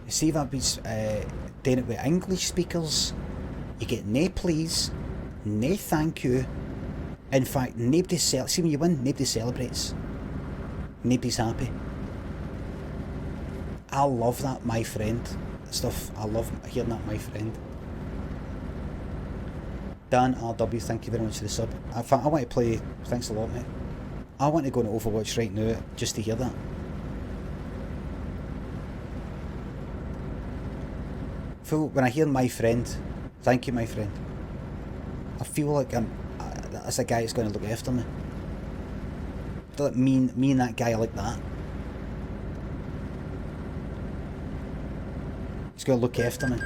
see if I've been doing it with English speakers, you get nae please, nae thank you. In fact, nobody see when you win, nobody celebrates. Nobody's happy. I love that, my friend. Stuff, I love hearing that, my friend. Dan RW, thank you very much for the sub. In fact, I want to play, thanks a lot mate. I want to go into Overwatch right now just to hear that. When I hear my friend, thank you my friend, I feel like that's a guy that's going to look after me. Like me and that guy like that. He's going to look after me.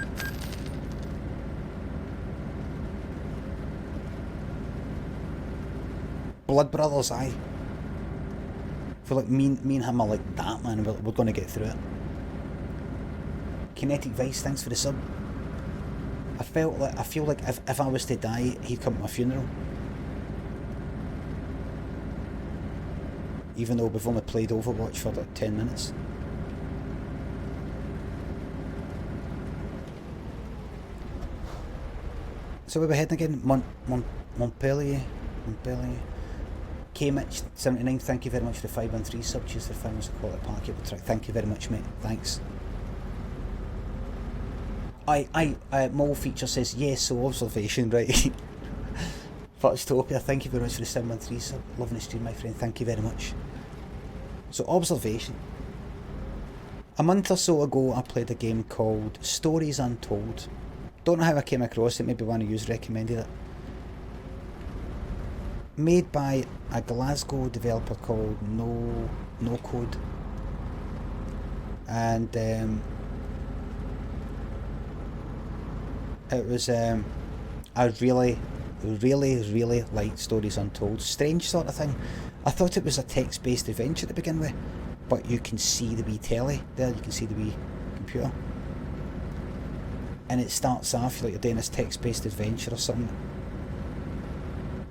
Blood brothers, aye. I feel like me and him are like that, man. We're going to get through it. Kinetic Vice, thanks for the sub. I feel like if I was to die, he'd come to my funeral. Even though we've only played Overwatch for like 10 minutes. So where we're heading again? Montpellier. K-Mitch 79, thank you very much for the 513 sub. Cheers for finding us a quality packet. Thank you very much, mate. Thanks. Mole Feature says, yes, so observation, right? Foxtopia, thank you very much for the 713 sub. Loving the stream, my friend. Thank you very much. So, observation. A month or so ago, I played a game called Stories Untold. Don't know how I came across it, maybe one of you recommended it. Made by a Glasgow developer called No Code. And it was I really liked Stories Untold. Strange sort of thing. I thought it was a text-based adventure to begin with, but you can see the wee telly there, you can see the wee computer, and it starts off like you're doing this text-based adventure or something,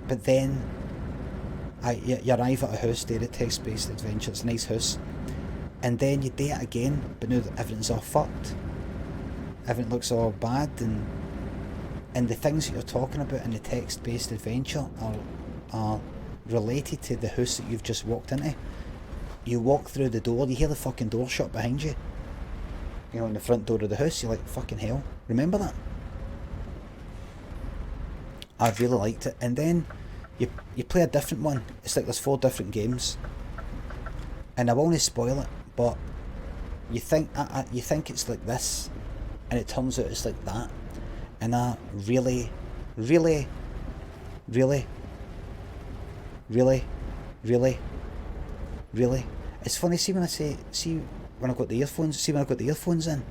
but then you arrive at a house there, a text-based adventure, it's a nice house, and then you do it again, but now that everything's all fucked, everything looks all bad, and the things that you're talking about in the text-based adventure are related to the house that you've just walked into. You walk through the door, you hear the fucking door shut behind you, you know, in the front door of the house. You're like, fucking hell, remember that? I really liked it. And then you play a different one. It's like there's 4 different games, and I won't spoil it, but you think it's like this, and it turns out it's like that, and I really it's funny, see when I've got the earphones in,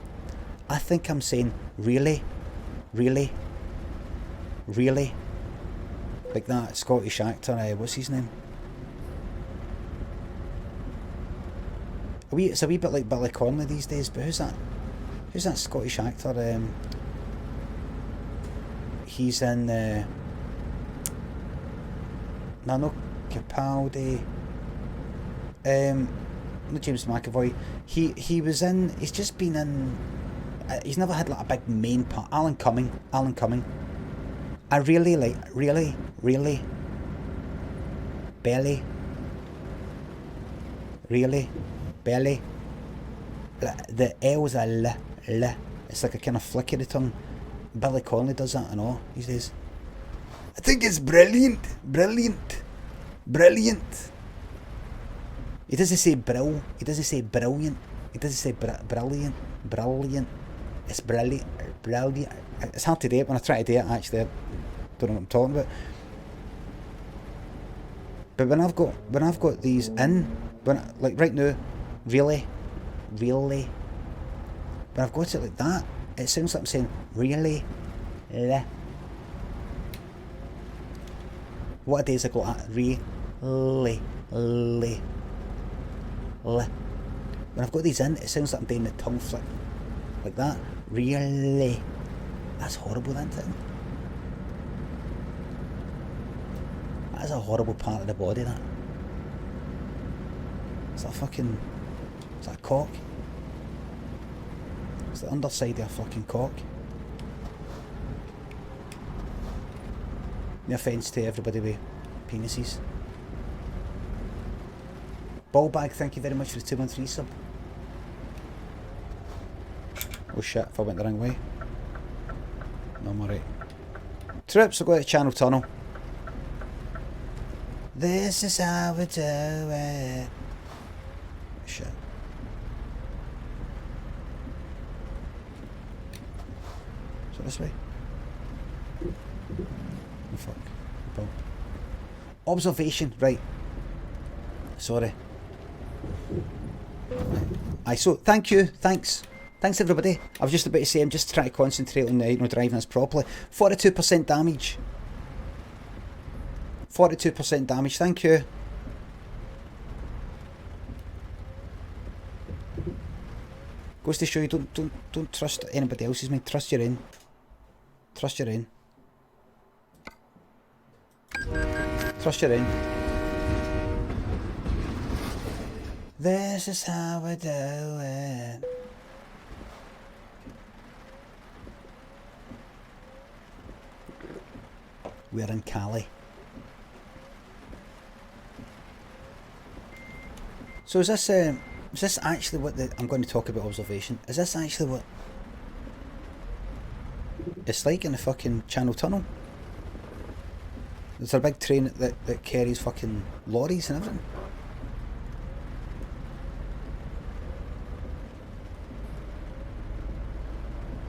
I think I'm saying really like that Scottish actor, what's his name? It's a wee bit like Billy Connolly these days, but who's that Scottish actor? He's in no Capaldi, not James McAvoy. He's just been in, he's never had like a big main part. Alan Cumming. I really like, really belly, the L's a l, it's like a kind of flick of the tongue. Billy Connolly does that and all these days. I think it's brilliant. He doesn't say brill, he doesn't say brilliant, he doesn't say brilliant. It's brilliant. It's hard to do it when I try to do it, actually. I don't know what I'm talking about. But when I've got these in, like right now, really, when I've got it like that, it sounds like I'm saying really. What a days I got at really. When I've got these in, it sounds like I'm doing the tongue flick like that. Really. That's horrible, isn't it? That is a horrible part of the body, that. Is that a cock? It's the underside of a fucking cock. No offence to everybody with penises. Ballbag, thank you very much for the 213 sub. Oh shit, if I went the wrong way. No, I'm alright. Trips, I'll go to Channel Tunnel. This is how we do it. Shit. Is it this way? Oh fuck. Bump. Observation, right. Sorry. So thank you, thanks everybody. I was just about to say I'm just trying to concentrate on driving this properly. 42% damage. 42% damage, thank you. Goes to show you, don't trust anybody else's, mate. Trust your own. Trust your own. Trust your own. This is how we do it. We're in Cali. So is this actually what I'm going to talk about observation? Is this actually what it's like in the fucking Channel Tunnel? There's a big train that carries fucking lorries and everything.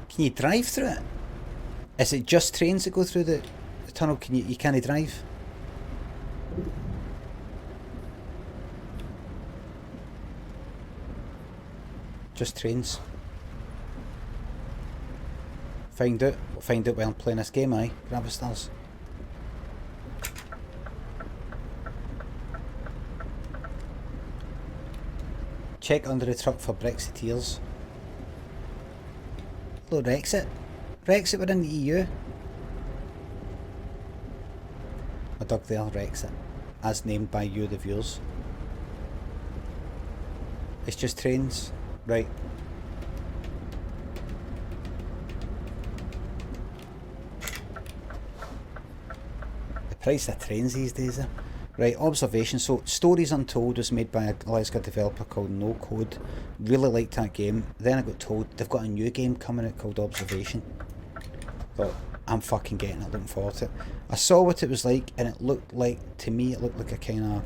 Can you drive through it? Is it just trains that go through the tunnel? You can't drive? Just trains. Find out. We'll find out while I'm playing this game, aye. Grab a stars. Check under the truck for Brexiteers. Hello, Brexit. Brexit, we're in the EU. I dug there, Brexit. As named by you, the viewers. It's just trains. Right. The price of trains these days, Right, observation. So, Stories Untold was made by a Glasgow developer called No Code. Really liked that game. Then I got told they've got a new game coming out called Observation. But I'm fucking getting it, looking forward to it. I saw what it was like, and it looked like, to me, it looked like a kind of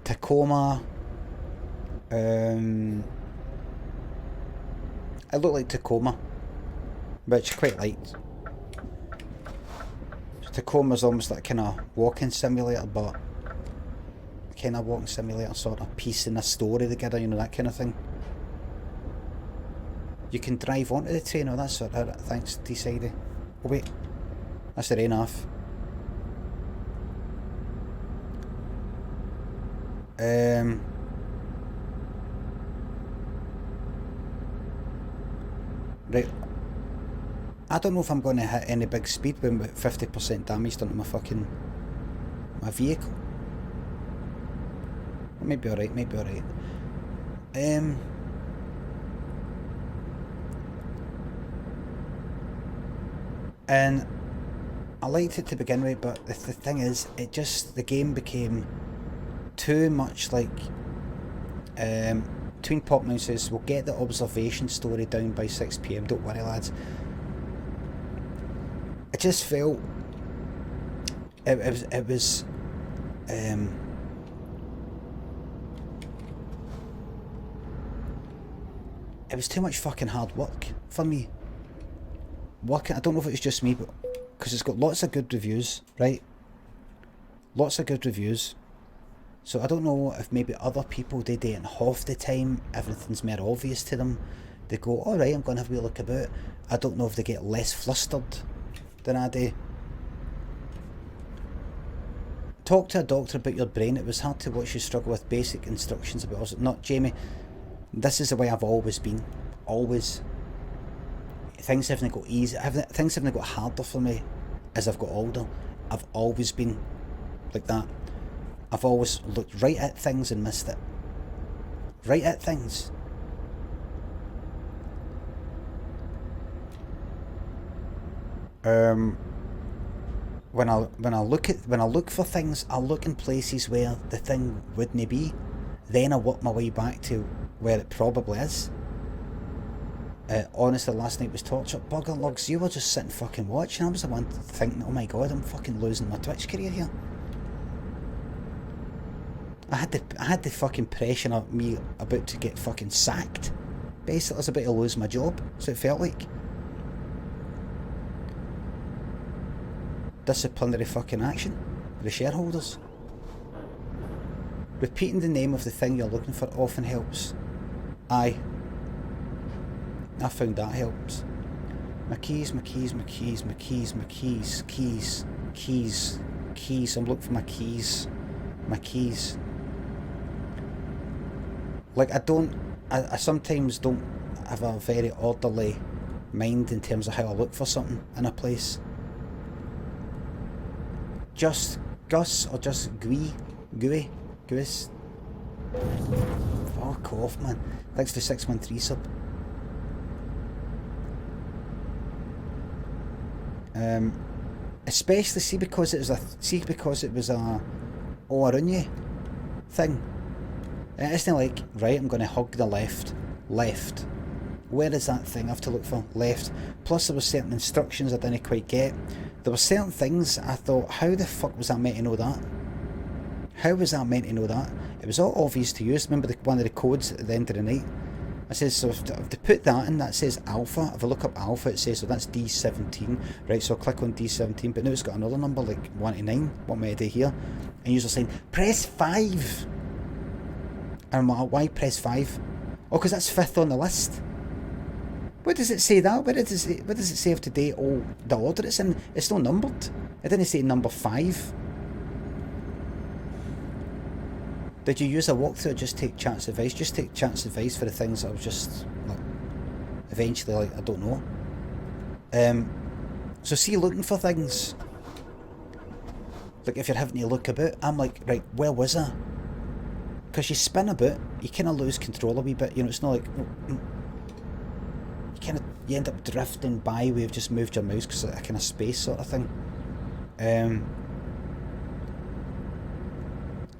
Tacoma. It looked like Tacoma, which I quite liked. So Tacoma's almost like a kind of walking simulator, but kind of walking simulator, sort of piecing a story together, you know, that kind of thing. You can drive onto the train, or that sort of, thanks, decided. Oh wait, that's the rain off. Right, I don't know if I'm going to hit any big speed when with 50% damage done to my vehicle. Maybe alright, maybe alright. And I liked it to begin with, but the thing is, the game became too much like Tween Pop now says, we'll get the observation story down by 6 PM, don't worry lads. It just felt it was too much fucking hard work for me. I don't know if it was just me, but because it's got lots of good reviews, right? Lots of good reviews. So I don't know if maybe other people, they do it in half the time, everything's more obvious to them. They go, alright, I'm going to have a wee look about. I don't know if they get less flustered than I do. Talk to a doctor about your brain. It was hard to watch you struggle with basic instructions about us. Not Jamie. This is the way I've always been. Always. Things haven't got easy. Things haven't got harder for me as I've got older. I've always been like that. I've always looked right at things and missed it. Right at things. When I look for things, I'll look in places where the thing wouldn't be. Then I work my way back to where it probably is. Honestly, last night was torture. Bugger Lugs, you were just sitting fucking watching. I was the one thinking, oh my god, I'm fucking losing my Twitch career here. I had the fucking pressure of me about to get fucking sacked. Basically, I was about to lose my job, so it felt like. Disciplinary fucking action for the shareholders. Repeating the name of the thing you're looking for often helps. Aye. I found that helps. My keys. I'm looking for my keys. My keys. Like, I sometimes don't have a very orderly mind in terms of how I look for something in a place. Just Gus or just Gooey? Goose? Fuck off, man. Thanks for 613 sub. Especially because it was a all around you thing. It isn't like, right, I'm going to hug the left. Where is that thing I have to look for? Left. Plus there were certain instructions I didn't quite get. There were certain things I thought, how the fuck was I meant to know that? How was I meant to know that? It was all obvious to use. Remember one of the codes at the end of the night? I says, so if they put that in, that says alpha. If I look up alpha, it says, so that's D17. Right, so I'll click on D17, but now it's got another number, like 1 to 9. What am I do here? And you're saying, press 5. And I'm like, why press 5? Oh, because that's 5th on the list. Where does it say that? Where does it say of today? Oh, the order it's in, it's not numbered. It didn't say number 5. Did you use a walkthrough or just take chat's advice? Just take chat's advice for the things that I was just, like, eventually, like, I don't know. So see, looking for things, like if you're having to look about, I'm like, right, where was I? Because you spin a bit, you kind of lose control a wee bit, you know, it's not like, you end up drifting by where you've just moved your mouse because it's a kind of space sort of thing.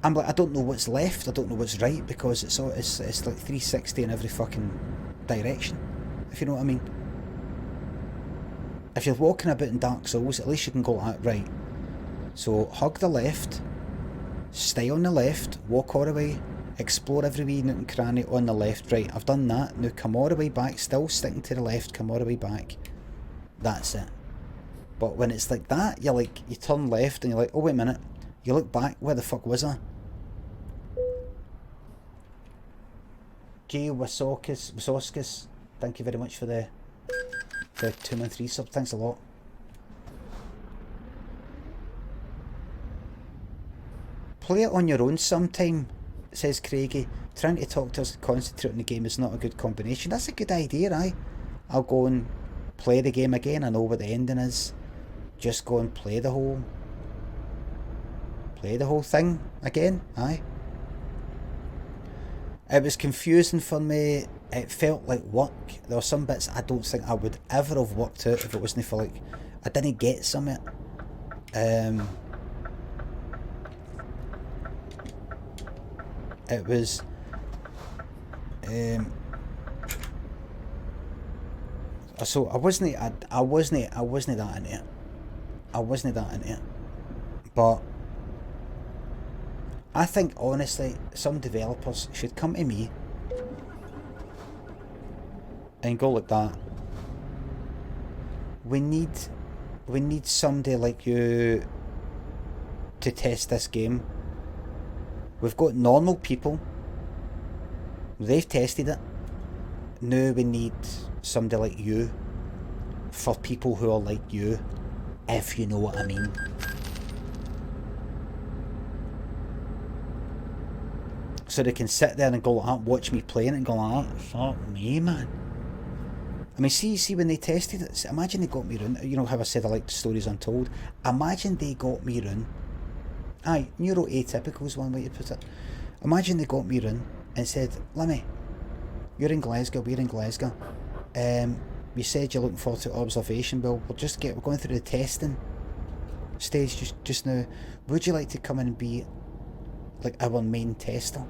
I'm like, I don't know what's left, I don't know what's right, because it's like 360 in every fucking direction, if you know what I mean. If you're walking about in Dark Souls, at least you can go like that, right, so hug the left, stay on the left, walk all the way, explore every wee nook and cranny on the left, right, I've done that, now come all the way back, still sticking to the left, come all the way back, that's it. But when it's like that, you're like, you turn left and you're like, oh wait a minute, you look back, where the fuck was I? J Wasoskas, thank you very much for the 2 and 3 sub, thanks a lot. Play it on your own sometime, says Craigie. Trying to talk to us and concentrate on the game is not a good combination. That's a good idea, aye. I'll go and play the game again, I know what the ending is. Just go and play the whole thing again, aye. It was confusing for me, it felt like work. There were some bits I don't think I would ever have worked out if it wasn't for, like, I didn't get some of it. It was so I wasn't that into it. But I think honestly some developers should come to me and go like that. We need somebody like you to test this game. We've got normal people, they've tested it. Now we need somebody like you for people who are like you, if you know what I mean. So they can sit there and go like that, watch me playing it and go like that, fuck me, man. I mean, see when they tested it, imagine they got me round, you know how I said I like stories untold, imagine they got me round, aye, neuroatypical's one way to put it, imagine they got me round and said, Limmy, you're in Glasgow, we're in Glasgow, you said you're looking forward to observation, well, we're going through the testing stage just now, would you like to come in and be like our main tester?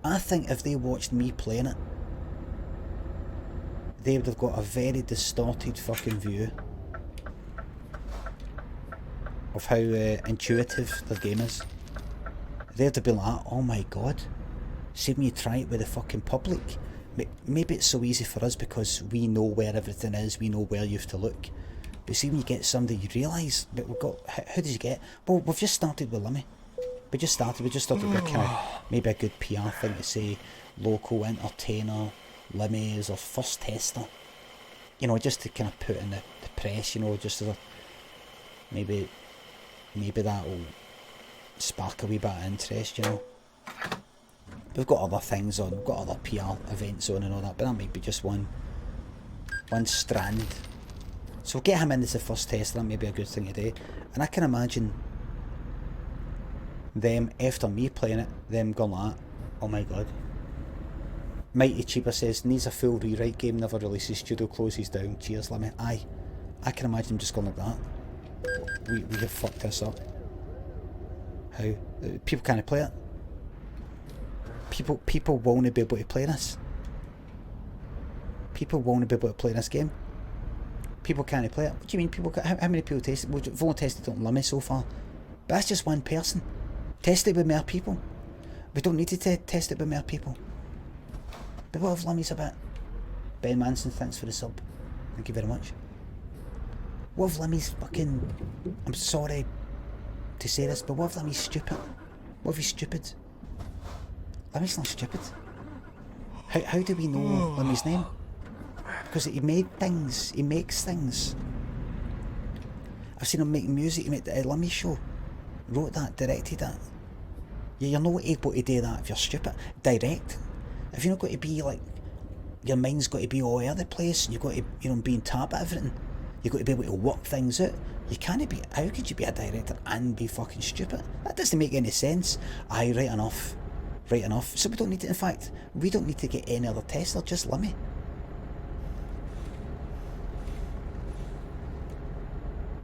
I think if they watched me playing it, they would have got a very distorted fucking view of how intuitive their game is. They'd have been like, oh my god, see when you try it with the fucking public, maybe it's so easy for us because we know where everything is, we know where you have to look, but see when you get somebody, you realise, but we've got, how did you get, well, we've just started with Limmy. We just thought it was kind of maybe a good PR thing to say local entertainer, Limmy is our first tester. You know, just to kind of put in the press, you know, just as a maybe that'll spark a wee bit of interest, you know. We've got other things on, we've got other PR events on and all that, but that might be just one strand. So we'll get him in as the first tester, that may be a good thing to do. And I can imagine them, after me playing it, them going like, oh my god. Mighty Cheaper says, needs a full rewrite, game never releases, studio closes down, cheers Limmy. Aye, I can imagine them just going like that. We have fucked this up. How? People can't play it. People won't be able to play this. People won't be able to play this game. People can't play it. What do you mean people can't? How many people tested? We've only tested it on Limmy so far. But that's just one person. Test it with more people. We don't need to test it with more people. But what if Limmy's a bit? Ben Manson, thanks for the sub. Thank you very much. What if Limmy's fucking... I'm sorry to say this, but what if Limmy's stupid? What if he's stupid? Limmy's not stupid. How do we know Limmy's name? Because he made things. He makes things. I've seen him make music. He made the Limmy show. Wrote that, directed that. You're not able to do that if you're stupid. Direct. If you're not got to be like... Your mind's got to be all over the place. And you've got to, you know, be on top of everything. You've got to be able to work things out. You can't be... How could you be a director and be fucking stupid? That doesn't make any sense. Aye, right enough. Right enough. So we don't need to... In fact, we don't need to get any other tester. Just Limmy.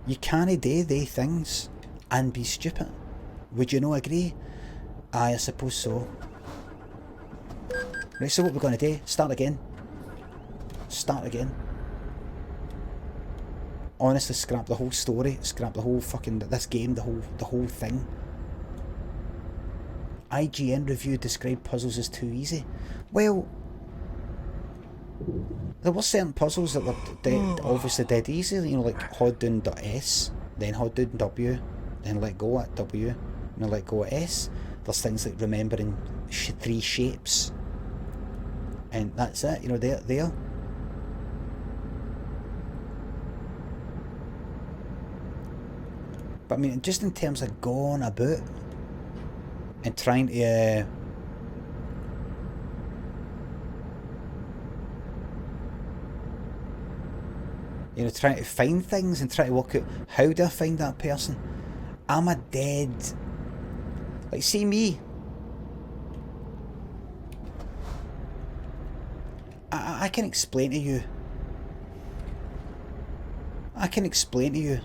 You can't do they things and be stupid. Would you not agree? Aye, I suppose so. Right, so what we're going to do? Start again. Start again. Honestly, scrap the whole story. Scrap the whole fucking... This game, the whole thing. IGN review described puzzles as too easy. Well... There were certain puzzles that were obviously dead easy, you know, like hold down .s, then hold down W, then let go at W, and then let go at S. There's things like remembering 3 shapes, and that's it, you know, there. But I mean, just in terms of going about and trying to... you know, trying to find things and try to work out how do I find that person. I'm a dead... Like, see me. I can explain to you. I can explain to you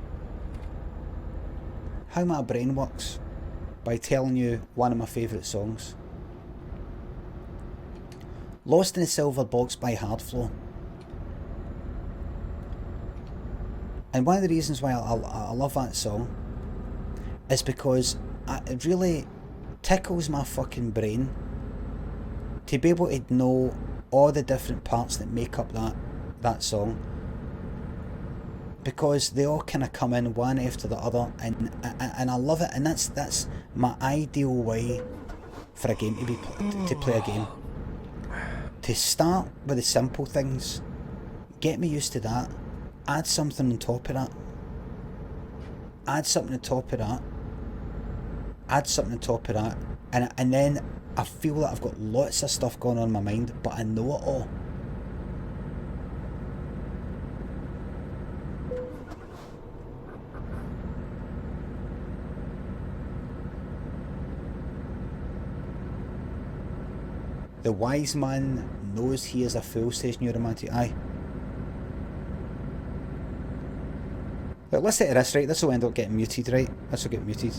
how my brain works by telling you one of my favourite songs. Lost in the Silver Box by Hardflow. And one of the reasons why I love that song is because it really tickles my fucking brain to be able to know all the different parts that make up that song, because they all kind of come in one after the other, and I love it, and that's my ideal way for a game to play a game. To start with the simple things, get me used to that. Add something on top of that. Add something on top of that. Add something on top of that. And then I feel that I've got lots of stuff going on in my mind, but I know it all. The wise man knows he is a fool, says Neuromantic. Aye. But let's set this right. This will end up getting muted, right? This will get muted.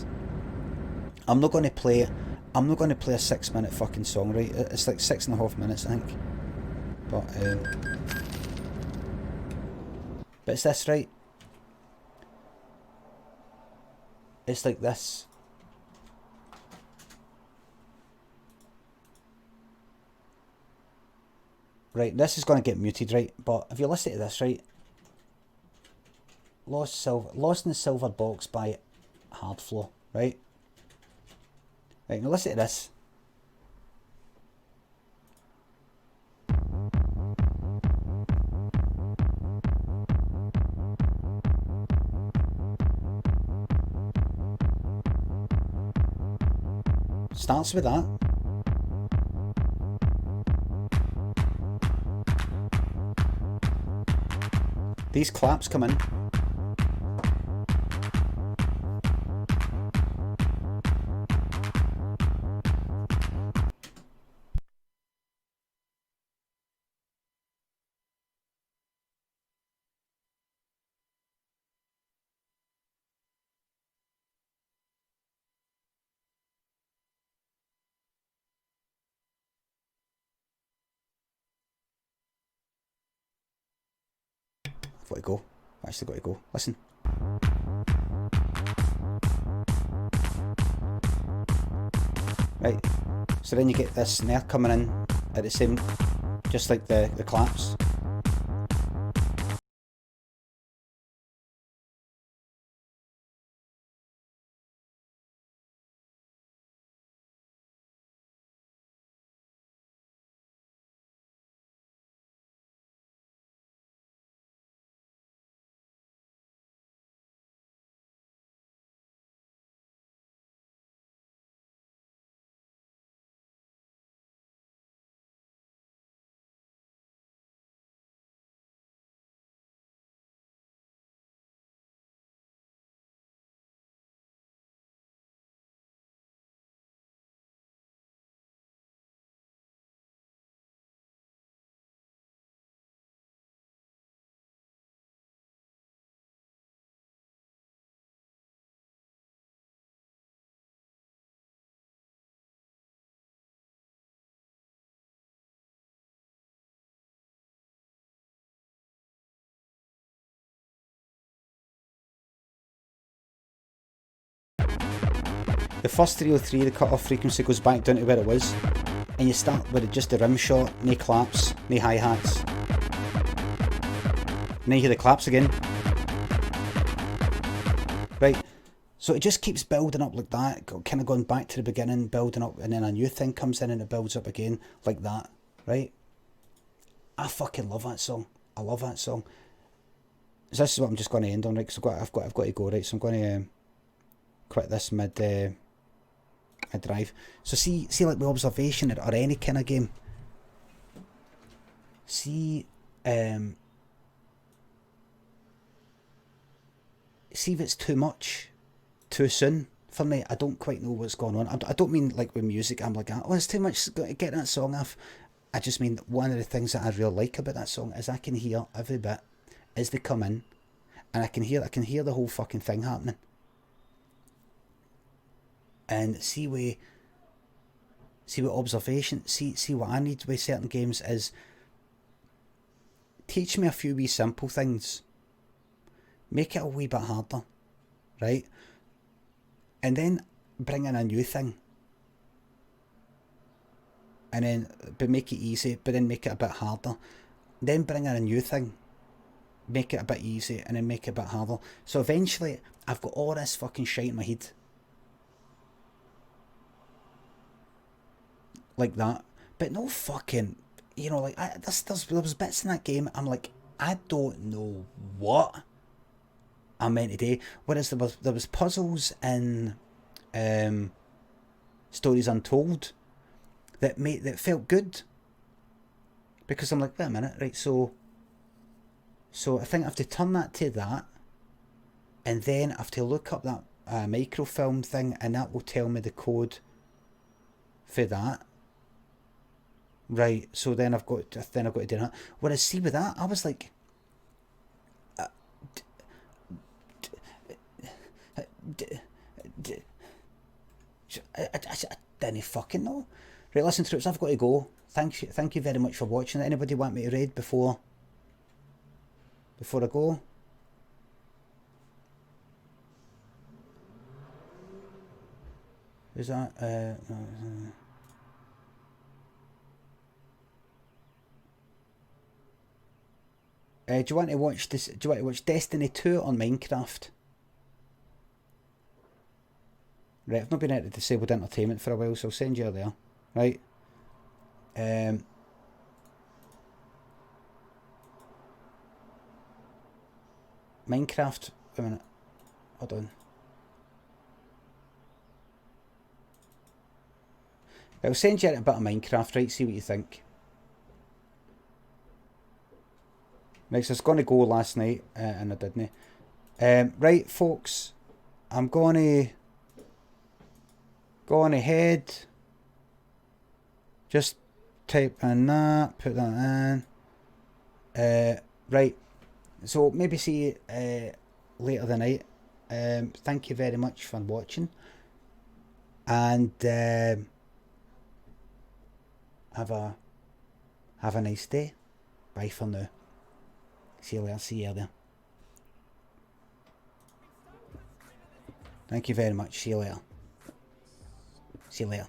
I'm not going to play a 6-minute fucking song, right? It's like 6.5 minutes, I think. But it's this, right? It's like this. Right, this is going to get muted, right? But if you listen to this, right? Lost in the Silver Box by Hardflow, right? Right, now listen to this. Starts with that. These claps come in. got to go. I've actually got to go. Listen. Right. So then you get this snare coming in at the same, just like the claps. The first 303, the cut-off frequency goes back down to where it was, and you start with just the rim shot, no claps, no hi-hats. And then you hear the claps again. Right, so it just keeps building up like that, kind of going back to the beginning, building up, and then a new thing comes in and it builds up again, like that, right? I fucking love that song. I love that song. So this is what I'm just going to end on, right? Because I've got to go, right? So I'm going to quit this mid drive. So see like the observation or any kind of game. See if it's too much, too soon for me. I don't quite know what's going on. I don't mean like with music, I'm like, oh, it's too much, got to get that song off. I just mean one of the things that I really like about that song is I can hear every bit as they come in, and I can hear the whole fucking thing happening. And see what observation, see what I need with certain games is teach me a few wee simple things, make it a wee bit harder, right? And then bring in a new thing, and then but make it easy, but then make it a bit harder. Then bring in a new thing, make it a bit easy, and then make it a bit harder. So eventually I've got all this fucking shit in my head, like that. But no fucking, you know, like there was bits in that game I'm like, I don't know what I'm meant to do. Whereas there was puzzles in Stories Untold that felt good, because I'm like, wait a minute, right? So I think I have to turn that to that, and then I have to look up that microfilm thing, and that will tell me the code for that. Right, so then I've got to do that. Whereas see with that, I was like, I didn't fucking know. Right, listen, troops, I've got to go. Thank you very much for watching. Anybody want me to raid before I go? Is that do you want to watch this? Do you want to watch Destiny 2 on Minecraft? Right, I've not been out to disabled entertainment for a while, so I'll send you there. Right. Minecraft. Wait a minute. Hold on. I'll send you a bit of Minecraft, right? See what you think. Right, so I was going to go last night, and I didn't. Right, folks, I'm going to go on ahead. Just type in that, put that in. Right, so maybe see you later tonight. Thank you very much for watching, and have a nice day. Bye for now. See you later. See you there. Thank you very much. See you later. See you later.